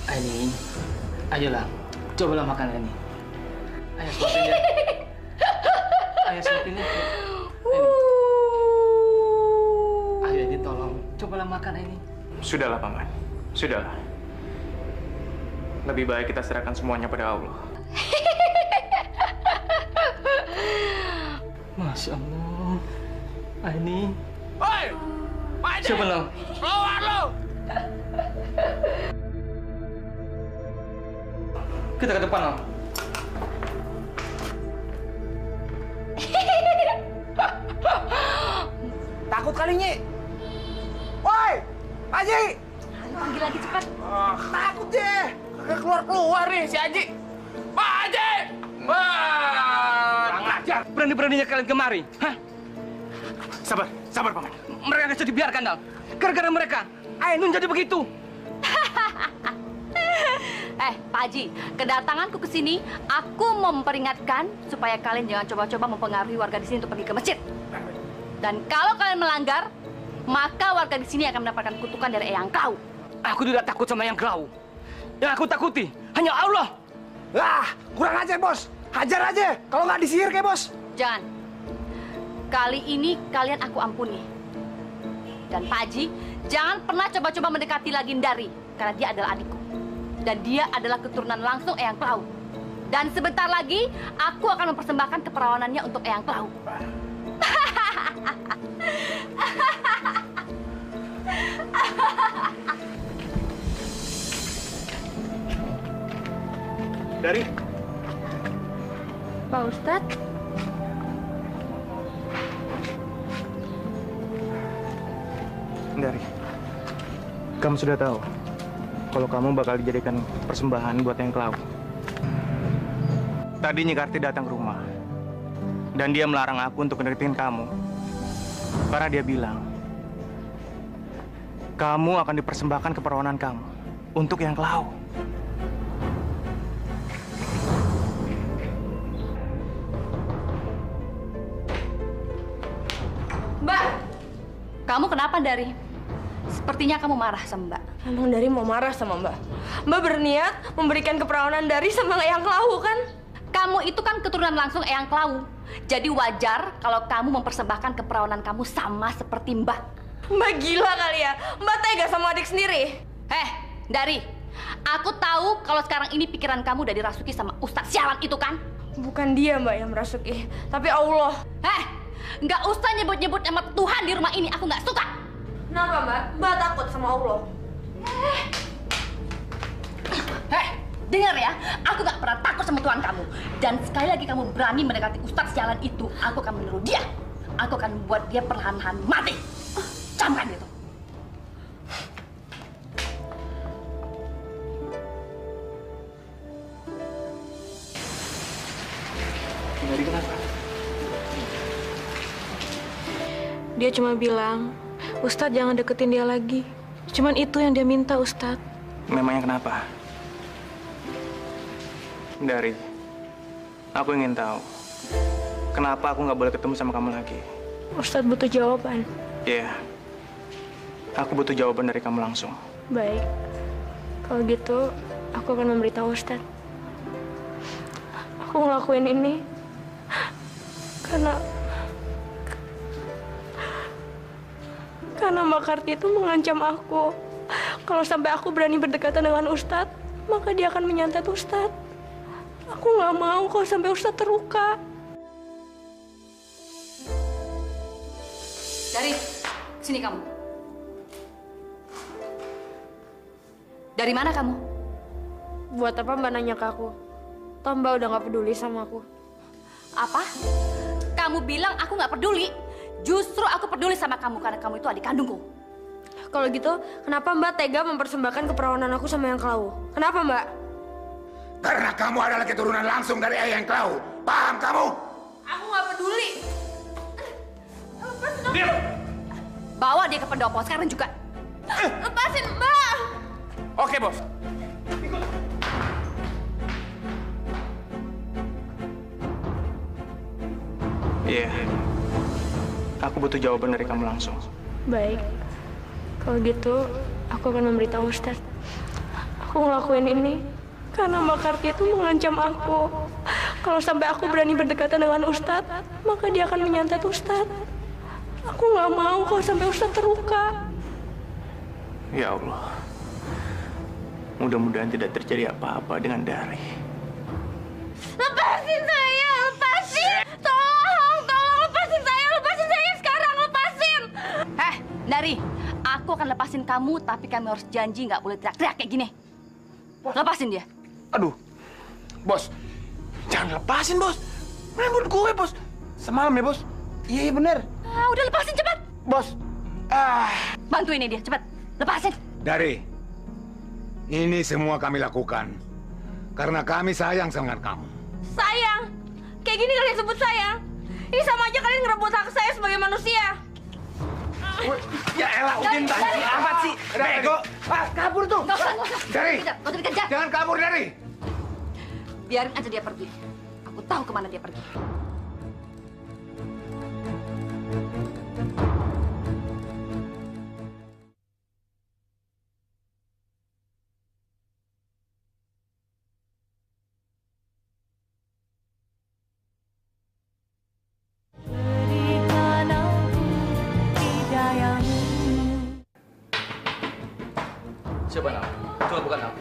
Aini, ayolah, cobalah makan ini. Ayo suapin ya. Ayo suapin ya. Ayo ini tolong, cobalah makan ini. Sudahlah, Paman. Sudahlah. Lebih baik kita serahkan semuanya pada Allah. Masya Allah. Aini. Hei! Pak Haji! Siapa lo? Keluar lo! Kita ke depan, Om. Takut kali, Nyi. Woi, Pak Haji. Panggil lagi cepat. Takut deh. Kagak keluar nih si Haji. Pak Haji! Wah! Kurang ajar. Berani-beraninya kalian kemari. Hah? Sabar, sabar, Paman. Mereka nggak bisa dibiarkan, Dal. Gara-gara mereka, Ainun jadi begitu. Pak Haji, kedatanganku ke sini, aku memperingatkan supaya kalian jangan coba-coba mempengaruhi warga di sini untuk pergi ke masjid. Dan kalau kalian melanggar, maka warga di sini akan mendapatkan kutukan dari Eyang Klau. Aku tidak takut sama Eyang Klau. Yang aku takuti hanya Allah. Lah, kurang aja, Bos. Hajar aja. Kalau nggak disihir kayak Bos. Jangan. Kali ini kalian aku ampuni. Dan Pak Haji, jangan pernah coba-coba mendekati lagi Ndari, karena dia adalah adikku. Dan dia adalah keturunan langsung Eyang Klau. Dan sebentar lagi, aku akan mempersembahkan keperawanannya untuk Eyang Klau. Dari? Pak Ustadz? Dari. Kamu sudah tahu kalau kamu bakal dijadikan persembahan buat Eyang Klau. Tadi Nyi Karti datang ke rumah. Dan dia melarang aku untuk mendeketin kamu. Karena dia bilang, kamu akan dipersembahkan keperawanan kamu untuk Eyang Klau. Mbak, kamu kenapa, Dari? Sepertinya kamu marah sama Mbak. Emang Dari mau marah sama Mbak? Mbak berniat memberikan keperawanan Dari sama Eyang Klau, kan? Kamu itu kan keturunan langsung Eyang Klau. Jadi wajar kalau kamu mempersembahkan keperawanan kamu sama seperti Mbak. Mbak gila kali ya? Mbak tega sama adik sendiri? Dari, aku tahu kalau sekarang ini pikiran kamu udah dirasuki sama Ustadz sialan itu kan? Bukan dia, Mbak, yang merasuki. Tapi Allah. Nggak usah nyebut-nyebut nama Tuhan di rumah ini. Aku nggak suka. Kenapa, Mbak? Mbak takut sama Allah. Dengar ya, aku nggak pernah takut sama Tuhan kamu. Dan sekali lagi kamu berani mendekati Ustadz sialan itu, aku akan meniru dia. Aku akan membuat dia perlahan-lahan mati. Camkan itu. Dari kenapa? Dia cuma bilang, Ustadz jangan deketin dia lagi. Cuman itu yang dia minta, Ustadz. Memangnya kenapa? Dari, aku ingin tahu kenapa aku nggak boleh ketemu sama kamu lagi. Ustadz butuh jawaban. Iya. Aku butuh jawaban dari kamu langsung. Baik. Kalau gitu, aku akan memberitahu Ustadz. Aku ngelakuin ini karena Mbak Karti itu mengancam aku. Kalau sampai aku berani berdekatan dengan Ustadz, maka dia akan menyantet Ustadz. Aku nggak mau kalau sampai Ustadz terluka. Dari sini kamu. Dari mana kamu? Buat apa Mbak nanya ke aku? Toh Mbak udah nggak peduli sama aku. Apa? Kamu bilang aku nggak peduli? Justru aku peduli sama kamu karena kamu itu adik kandungku. Kalau gitu, kenapa Mbak tega mempersembahkan keperawanan aku sama yang Klau? Kenapa Mbak? Karena kamu adalah keturunan langsung dari Eyang Klau. Paham kamu? Aku nggak peduli. Diam! Bawa dia ke pendopo sekarang juga. Lepasin Mbak! Oke, Bos. Iya. Aku butuh jawaban dari kamu langsung. Baik. Kalau gitu, aku akan memberitahu Ustadz. Aku ngelakuin ini karena Mbak Karti itu mengancam aku. Kalau sampai aku berani berdekatan dengan Ustadz, maka dia akan menyantet Ustadz. Aku nggak mau kalau sampai Ustadz terluka. Ya Allah. Mudah-mudahan tidak terjadi apa-apa dengan Dari. Lepasin saya, lepasin! Tolong lepasin saya sekarang, lepasin! Dari, aku akan lepasin kamu, tapi kami harus janji nggak boleh teriak-teriak kayak gini. Lepasin dia. Aduh, Bos, jangan lepasin, Bos. Rambut gue, Bos. Semalam ya, Bos. Iya, bener. Udah lepasin cepat. Bos, bantuin dia, cepat. Lepasin. Dari, ini semua kami lakukan karena kami sayang sama kamu. Sayang? Kayak gini kalian sebut sayang? Ini sama aja kalian ngerebut hak saya sebagai manusia. Ya elah, Udin tadi amat sih. Bego. Kabur tuh. Nggak usah. Dari, Nggak usah dikejar. jangan kabur, Dari. Biarin aja dia pergi. Aku tahu kemana dia pergi. Siapa nak? Coba buka nak.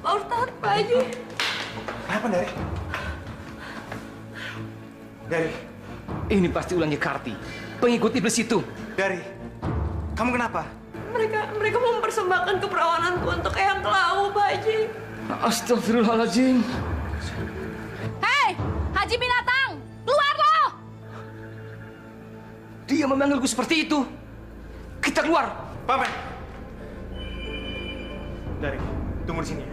Pak Ustadz, Pak Haji. Kenapa, Dari? Dari, Ini pasti ulangnya Karti, pengikut iblis itu. Dari, kamu kenapa? Mereka mau mempersembahkan keperawananku untuk Eyang Klau, Pak Haji. Astagfirullahaladzim. Hei, Haji Binatang, keluar lo! Dia memanggilku seperti itu. Kita keluar. Paman. Dari, tunggu di sini ya.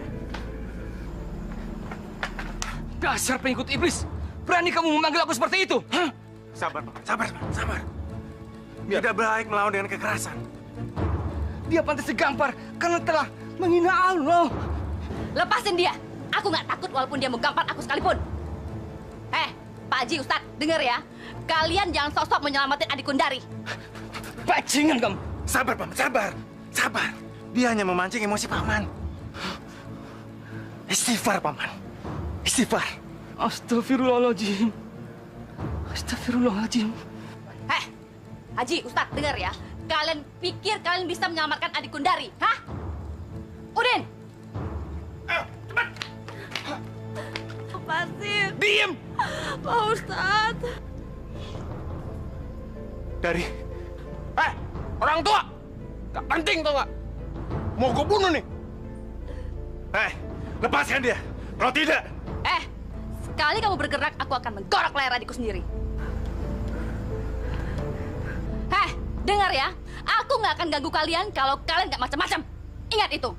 Dasar pengikut iblis. Berani kamu memanggil aku seperti itu? Hah? Sabar, Paman. Sabar. Tidak baik melawan dengan kekerasan. Dia pantas digampar karena telah menghina Allah. Lepasin dia. Aku nggak takut walaupun dia menggampar aku sekalipun. Pak Haji, Ustadz, denger ya. Kalian jangan sok-sok menyelamatin adik Kundari. Bajingan kamu. Sabar, Paman. Sabar. Dia hanya memancing emosi Paman. Istighfar, Paman. Istighfar. Astagfirullahaladzim. Haji, Ustadz, denger ya. Kalian pikir kalian bisa menyelamatkan adik Kundari? Hah? Udin! Cepat! Lepasin. Diem! Pak Ustadz. Dari, orang tua! Gak penting tau gak? Mau gue bunuh nih! Lepaskan dia! Kalau tidak... Sekali kamu bergerak, aku akan menggorok leher adikku sendiri. Dengar ya. Aku nggak akan ganggu kalian kalau kalian nggak macam-macam. Ingat itu.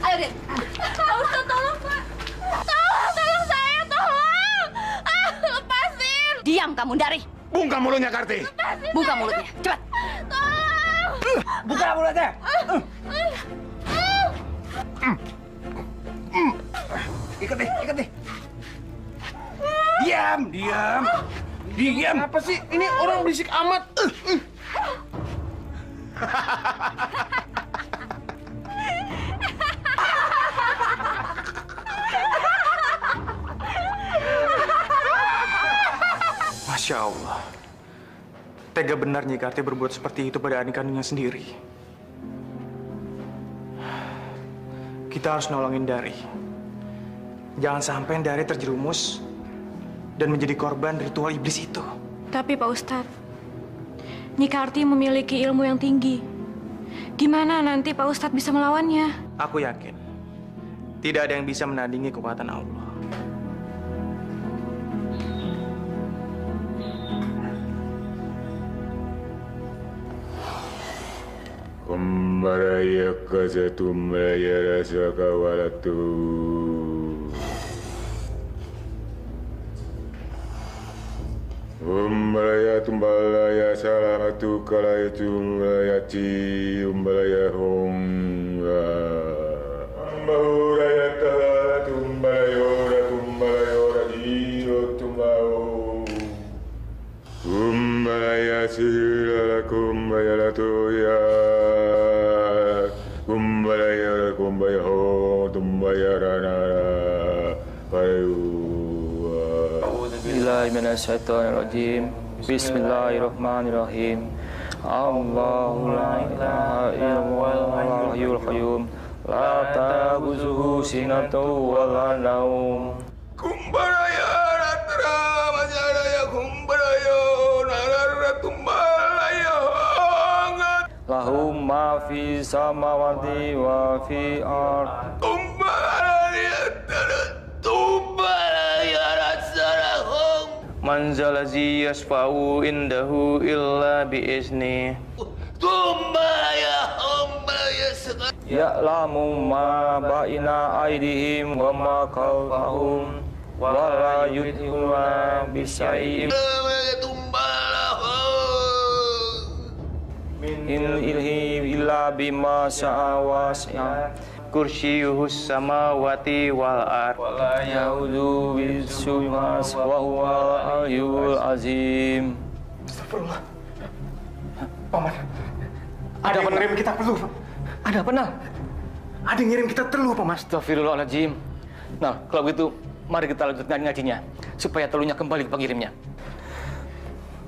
Ayo, Din. Pak Ustadz, tolong, Pak. Tolong saya, tolong. Lepasin. Diam kamu, Dari. Buka mulutnya, Karti. Buka mulutnya, cepat. Tolong. Buka mulutnya. Ikat deh. Diam. Apa sih? Ini orang berisik amat. Masya Allah. Tega benar Nyi Karti berbuat seperti itu pada adik kandungnya sendiri. Kita harus nolongin Dari. Jangan sampai Dari terjerumus dan menjadi korban ritual iblis itu. Tapi Pak Ustadz, Nyi Karti memiliki ilmu yang tinggi. Gimana nanti Pak Ustadz bisa melawannya? Aku yakin tidak ada yang bisa menandingi kekuatan Allah. Kumbaraya kasatumaya rasaka walatu. Umbalaya tumbalaya salamatu kalaya tumbalaya ci umbalaya honga. Ambahuraya tahala tumbalaya ora tumbalaya ora jiro tumbao. Umbalaya sihirala kumbalaya latoya. Kumbalaya kumbaya ho tumbaya ranara payu. Bismillahirrahmanirrahim. Bismillahirrahmanirrahim. Allahu la ilaha illallah hayyul qayyum la ta'khuzuhu sinatun wa la naum. Kumbaraya ratra majaraya kumbaraya narara tumbalaya hangat. Lahum ma fi samawati wa fi ard. Kumbaraya tumbalaya ratsarahum. Man zalazi yasfa'u indahu illa bi'izni. Tumbalaya humbalaya sekali. Ya'lamu ma baina aydihim wa ma khalfahum wa la yuhituna bisyai'in min ilmihi illa bima syaa wasi'a Kursiyuhus samawati wal ard wa la yaudu bisumas wa huwal aliyyul azim. Astagfirullah. Paman, ada yang ngirim kita teluh. Ada apa, Nah? Ada yang ngirim kita teluh, Paman. Astagfirullahaladzim. Nah, kalau begitu, mari kita lanjutkan ngajinya, supaya teluhnya kembali ke pengirimnya.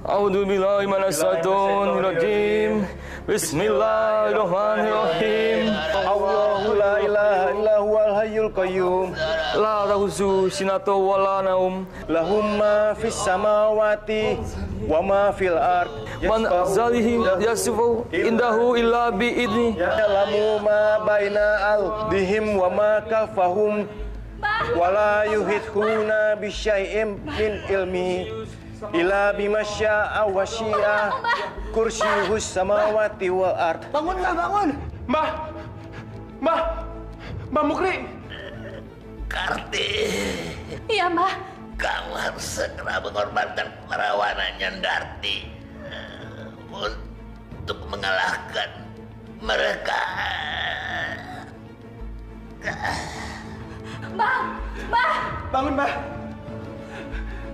A'udzubillahi minasyaitonir rajim. Bismillahirrahmanirrahim. Allahu la ilaha illa huwal hayyul qayyum la ta'khuzuhu sinatun wa la naum. Lahum ma fis samawati wa ma fil ard. Man zalihi yasifu indahu illa bi idni. Ya'lamu ma baina aldihim wa ma kafahum wa la yuhituna bi syai'in min ilmi ila bima syaa wa syi'a kursiyuhus samawati wal ard. Bangun, Mbah, bangun. Mbah Mukri. Karti. Iya, Mbah. Kamu harus segera mengorbankan keperawanannya Darti untuk mengalahkan mereka. Mbah! Bangun, Mbah.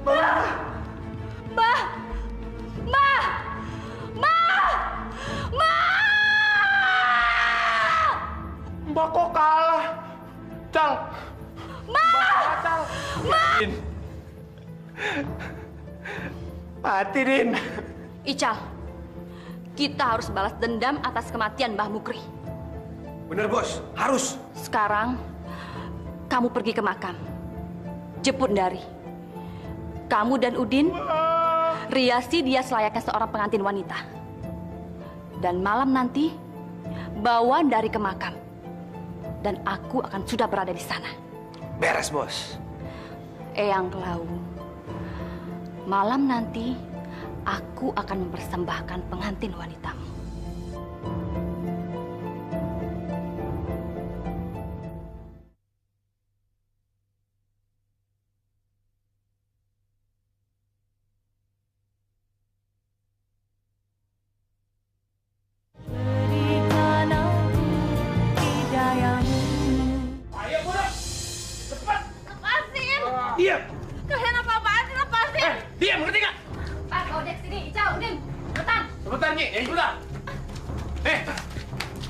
Mbah! Mbah! Mbah! Mbah kok kalah? Cal. Mbah! Din. Mati, Din. Ical, kita harus balas dendam atas kematian Mbah Mukri. Bener, Bos. Harus. Sekarang, kamu pergi ke makam. Jemput Dari. Kamu dan Udin riasi dia selayaknya seorang pengantin wanita. Dan malam nanti, bawa Dari ke makam. Dan aku akan sudah berada di sana. Beres, Bos. Eyang Klau, malam nanti aku akan mempersembahkan pengantin wanitamu.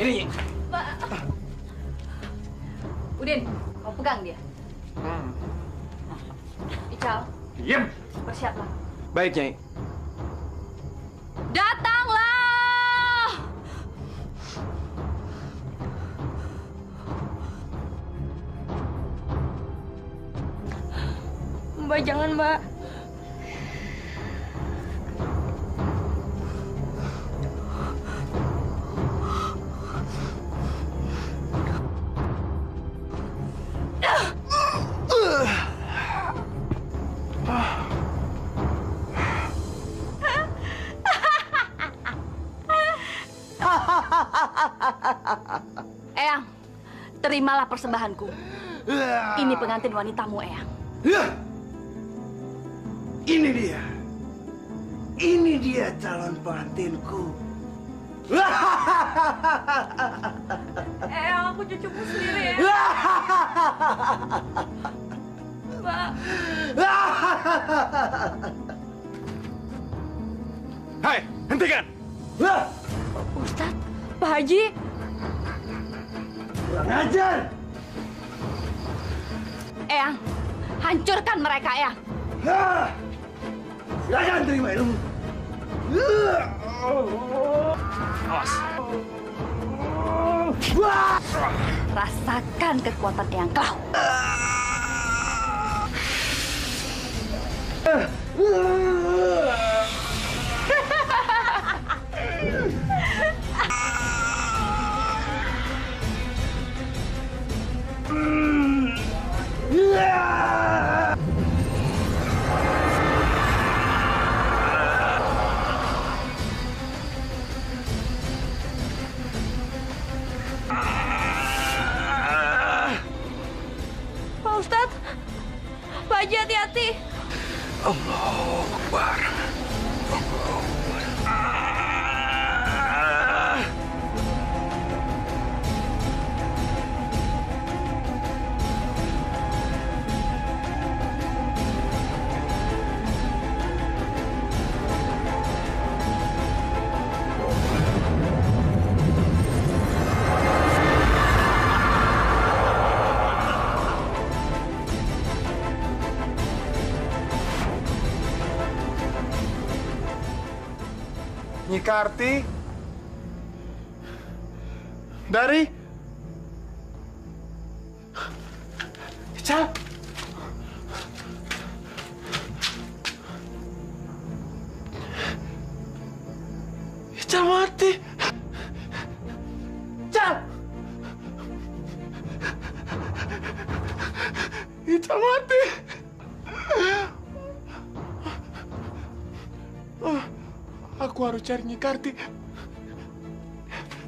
Ini. Pak. Udin, kau pegang dia. Ical. Diam. Bersiaplah. Baik, Nyai. Datanglah! Mbak, jangan, Mbak. Eyang, terimalah persembahanku. Ini pengantin wanitamu, Eyang. Ini dia. Ini dia calon pengantinku. Eyang, aku cucuku sendiri ya. Mbak. Hai, hentikan! Ustadz, Pak Haji. Kurang ajar! Eyang, hancurkan mereka, Eyang. Silakan terima ilmu. Awas. Rasakan kekuatan Eyang Klau. Pak Ustadz, Pak Haji hati-hati. Allahu Akbar. Nyi Karti dari Ical. Ical mati. Ical. Ical mati. Aku harus cari Nyi Karti.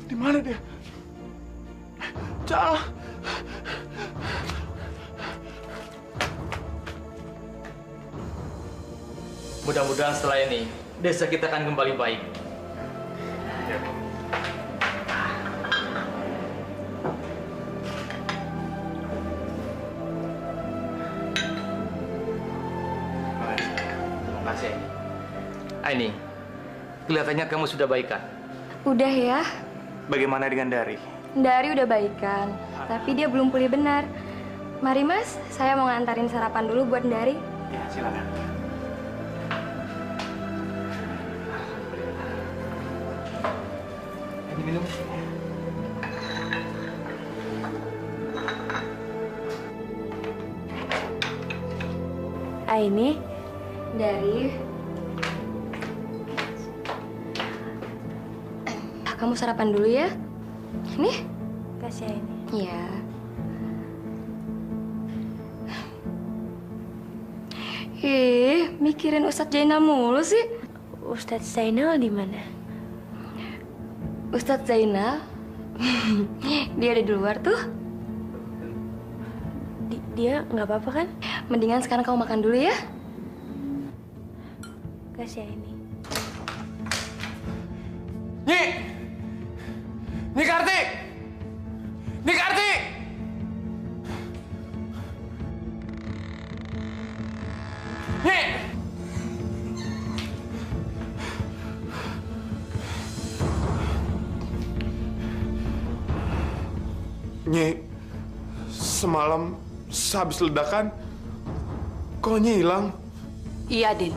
Di mana dia? Cal. Mudah-mudahan setelah ini desa kita akan kembali baik. Terima kasih. Aini, kelihatannya kamu sudah baikan. Udah ya. Bagaimana dengan Dari? Dari udah baikan, tapi dia belum pulih benar. Mari Mas, saya mau ngantarin sarapan dulu buat Dari. Ya, silakan. Ini minum. Ini Dari. Kamu sarapan dulu ya. Nih. Kasih ini. Iya. Mikirin Ustadz Zainal mulu sih. Ustadz Zainal di mana? Ustadz Zainal? Dia ada di luar tuh. Dia nggak apa-apa kan? Mendingan sekarang kamu makan dulu ya. Kasih ini. Nyi! Nyi Karti! Nyi Karti! Nyi! Nyi, semalam sehabis ledakan, kok Nyi hilang? Iya, Din.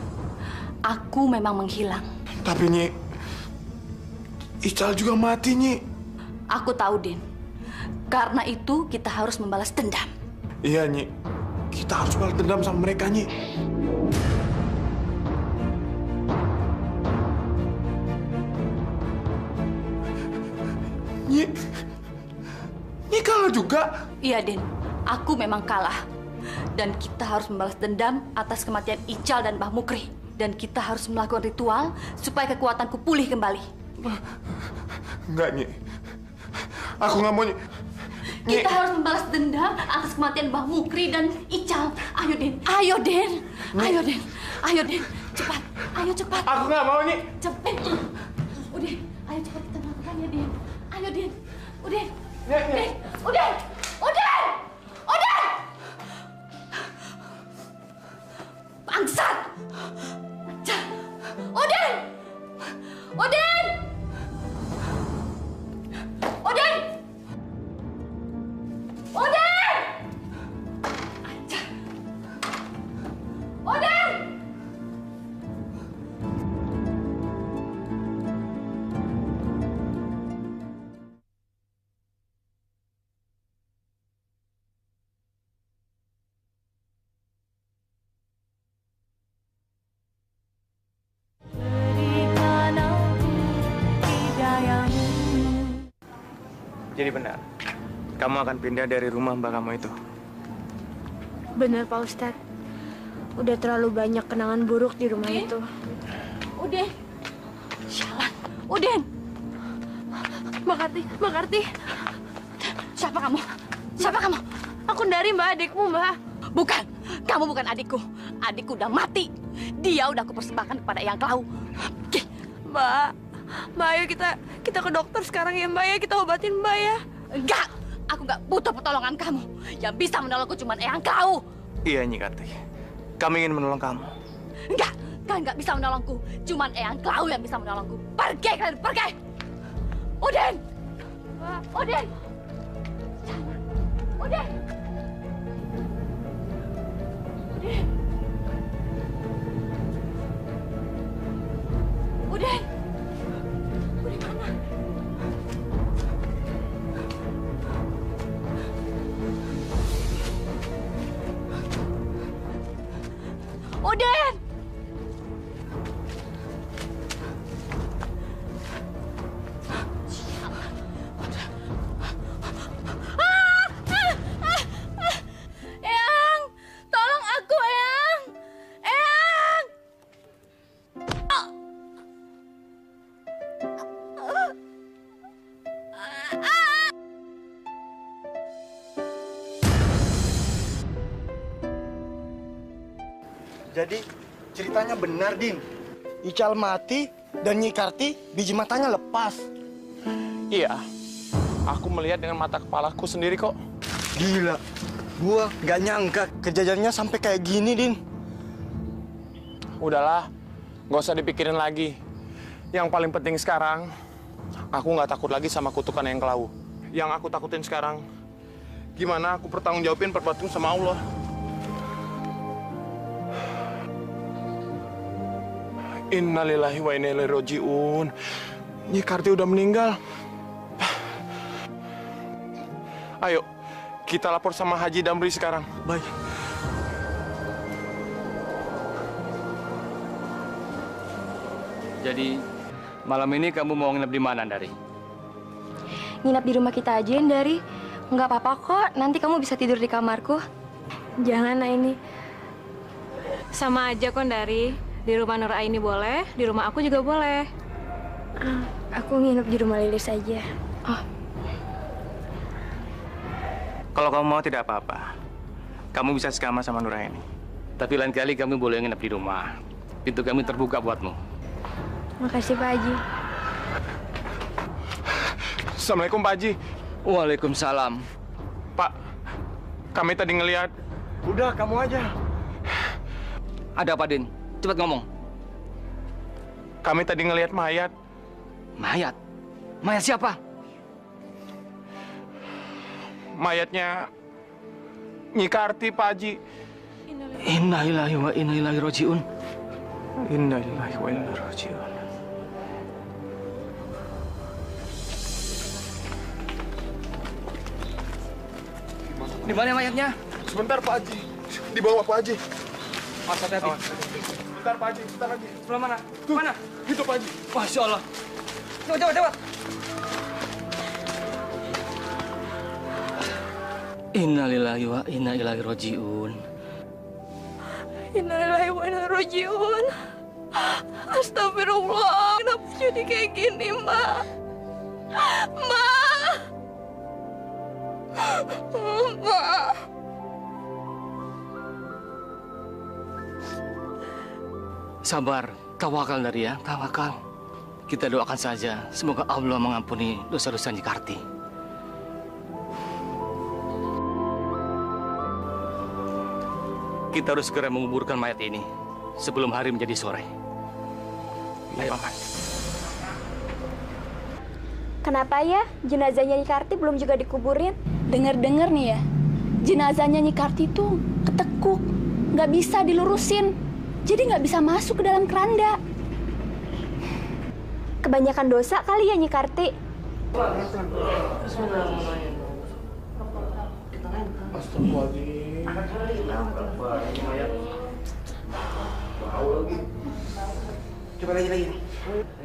Aku memang menghilang. Tapi Nyi, Ical juga mati, Nyi. Aku tahu, Din. Karena itu kita harus membalas dendam. Iya, Nyi. Kita harus balas dendam sama mereka, Nyi. Nyi kalah juga? Iya, Din. Aku memang kalah. Dan kita harus membalas dendam atas kematian Ical dan Mbah Mukri. Dan kita harus melakukan ritual supaya kekuatanku pulih kembali. Enggak, Nyi. Aku nggak mau, Nyi. Kita harus membalas dendam atas kematian Mbah Mukri dan Ical. Ayo, Din. Ayo, Din. Ayo, Din. Ayo, Din. Cepat. Ayo, cepat. Aku nggak mau, Nyi. Cepat. Udah. Ayo, cepat kita melakukannya, Din. Ayo, Din. Udah. Nek. Din. Udah. Udah. Udah. Bangsat. Udin! Udin! Udin! Udin! Udin! Jadi benar, kamu akan pindah dari rumah mbak kamu itu. Benar, Pak Ustadz. Udah terlalu banyak kenangan buruk di rumah itu. Udin! Sialan! Udin! Mbak Karti. Siapa kamu? Siapa kamu? Aku dari Mbak, adikmu, Mbak. Bukan! Kamu bukan adikku. Adikku udah mati. Dia udah aku persembahkan kepada Eyang Klau. Mbak, ayo kita ke dokter sekarang ya, Mbak ya. Kita obatin Mbak ya. Enggak! Aku nggak butuh pertolongan kamu. Yang bisa menolongku cuma Eyang Klau. Iya, Nyi Karti. Kami ingin menolong kamu. Enggak! Kalian nggak bisa menolongku. Cuman Eyang Klau yang bisa menolongku. Pergi kalian, pergi! Udin! Udin! Udin! Udin! Udin! Udin mana? Udin! Eyang! Tolong aku, Eyang! Eyang! Jadi ceritanya benar, Din. Ical mati dan Nyi Karti biji matanya lepas. Iya. Aku melihat dengan mata kepalaku sendiri kok. Gila. Gua nggak nyangka kejadiannya sampai kayak gini, Din. Udahlah, nggak usah dipikirin lagi. Yang paling penting sekarang, aku nggak takut lagi sama kutukan Eyang Klau. Yang aku takutin sekarang, gimana aku pertanggungjawabin perbuatanku sama Allah. Innalillahi wa inna ilaihi raji'un. Nyi Karti udah meninggal. Ayo, kita lapor sama Haji Damri sekarang. Baik. Jadi, malam ini kamu mau nginep di mana, Dari? Nginap di rumah kita aja, Dari. Nggak apa-apa kok, nanti kamu bisa tidur di kamarku. Jangan, ini. Sama aja kok, Dari. Di rumah Nur Aini boleh, di rumah aku juga boleh. Aku nginep di rumah Lilis aja. Oh. Kalau kamu mau tidak apa-apa. Kamu bisa sekamar sama Nur Aini. Tapi lain kali kamu boleh nginep di rumah. Pintu kami terbuka buatmu. Makasih, Pak Haji. Assalamualaikum, Pak Haji. Waalaikumsalam. Pak, kami tadi ngelihat. Udah, kamu aja. Ada apa, Din? Cepat ngomong. Kami tadi ngelihat mayat. Mayat? Mayat siapa? mayatnya Nyi Karti, Pak Haji. Innalillahi wa inna ilaihi rajiun. Innalillahi wa inna ilaihi rajiun. Di mana mayatnya? Sebentar, Pak Haji. Di bawah, Pak Haji. Mas, hati-hati. Sebentar, Pak Haji. Sebentar lagi. Sebelah mana? Tuh, Mana? Itu, Pak Haji. Masya Allah. Cepat. Innalillahi wa inna ilaihi rajiun. Innalillahi wa inna ilaihi rajiun. Astagfirullah, kenapa jadi kayak gini, Mbak? Mbak! Mbak! Sabar, tawakal Dari ya, tawakal. Kita doakan saja, semoga Allah mengampuni dosa-dosa Nyi Karti. Kita harus segera menguburkan mayat ini sebelum hari menjadi sore. Ayo, Paman. Kenapa ya jenazahnya Nyi Karti belum juga dikuburin? Dengar-dengar nih ya, jenazahnya Nyi Karti tuh ketekuk, nggak bisa dilurusin, jadi nggak bisa masuk ke dalam keranda. Kebanyakan dosa kali ya Nyi Karti. Coba lagi.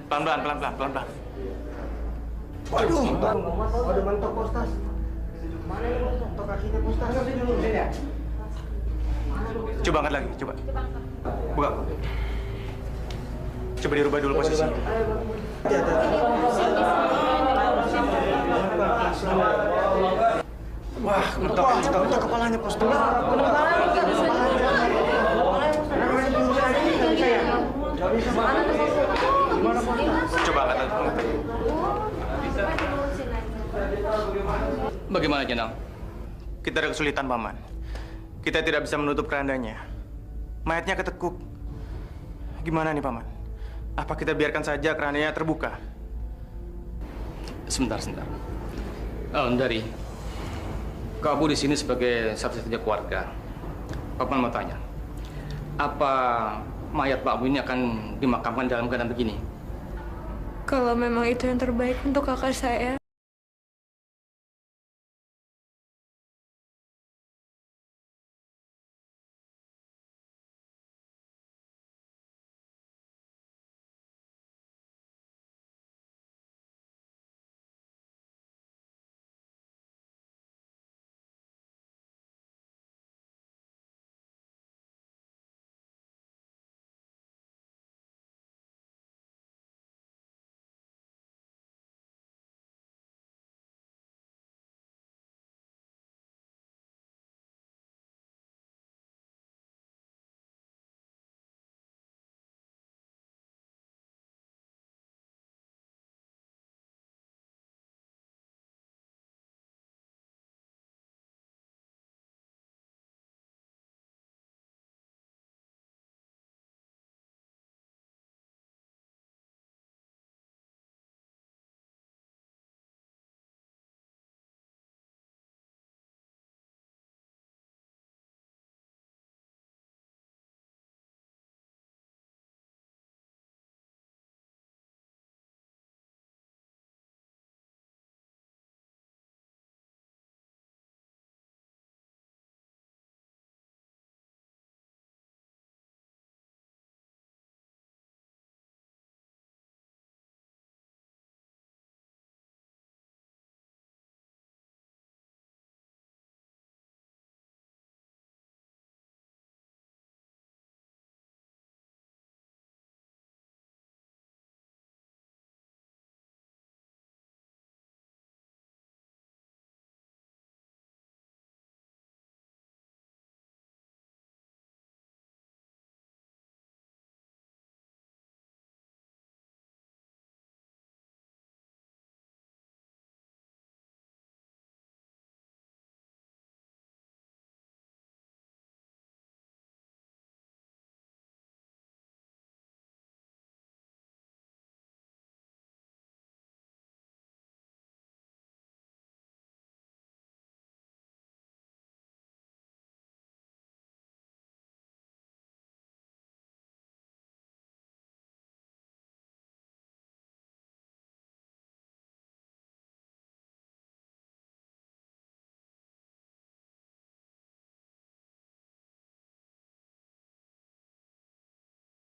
Pelan-pelan. Waduh, waduh mantap Postas. Mana ini untuk kakinya Postas? Sini dulu sini ya. Coba angkat lagi, coba. Buka. Coba dirubah dulu posisinya. Wah, mentok kepalanya Postas. Coba angkat lagi. Bagaimana, Jenang? Kita ada kesulitan, Paman. Kita tidak bisa menutup kerandanya. Mayatnya ketekuk. Gimana nih, Paman? Apa kita biarkan saja kerandanya terbuka? Sebentar. Dari, kamu di sini sebagai satu-satunya keluarga. Paman mau tanya, apa mayat Pak Bu ini akan dimakamkan dalam keadaan begini? Kalau memang itu yang terbaik untuk kakak saya,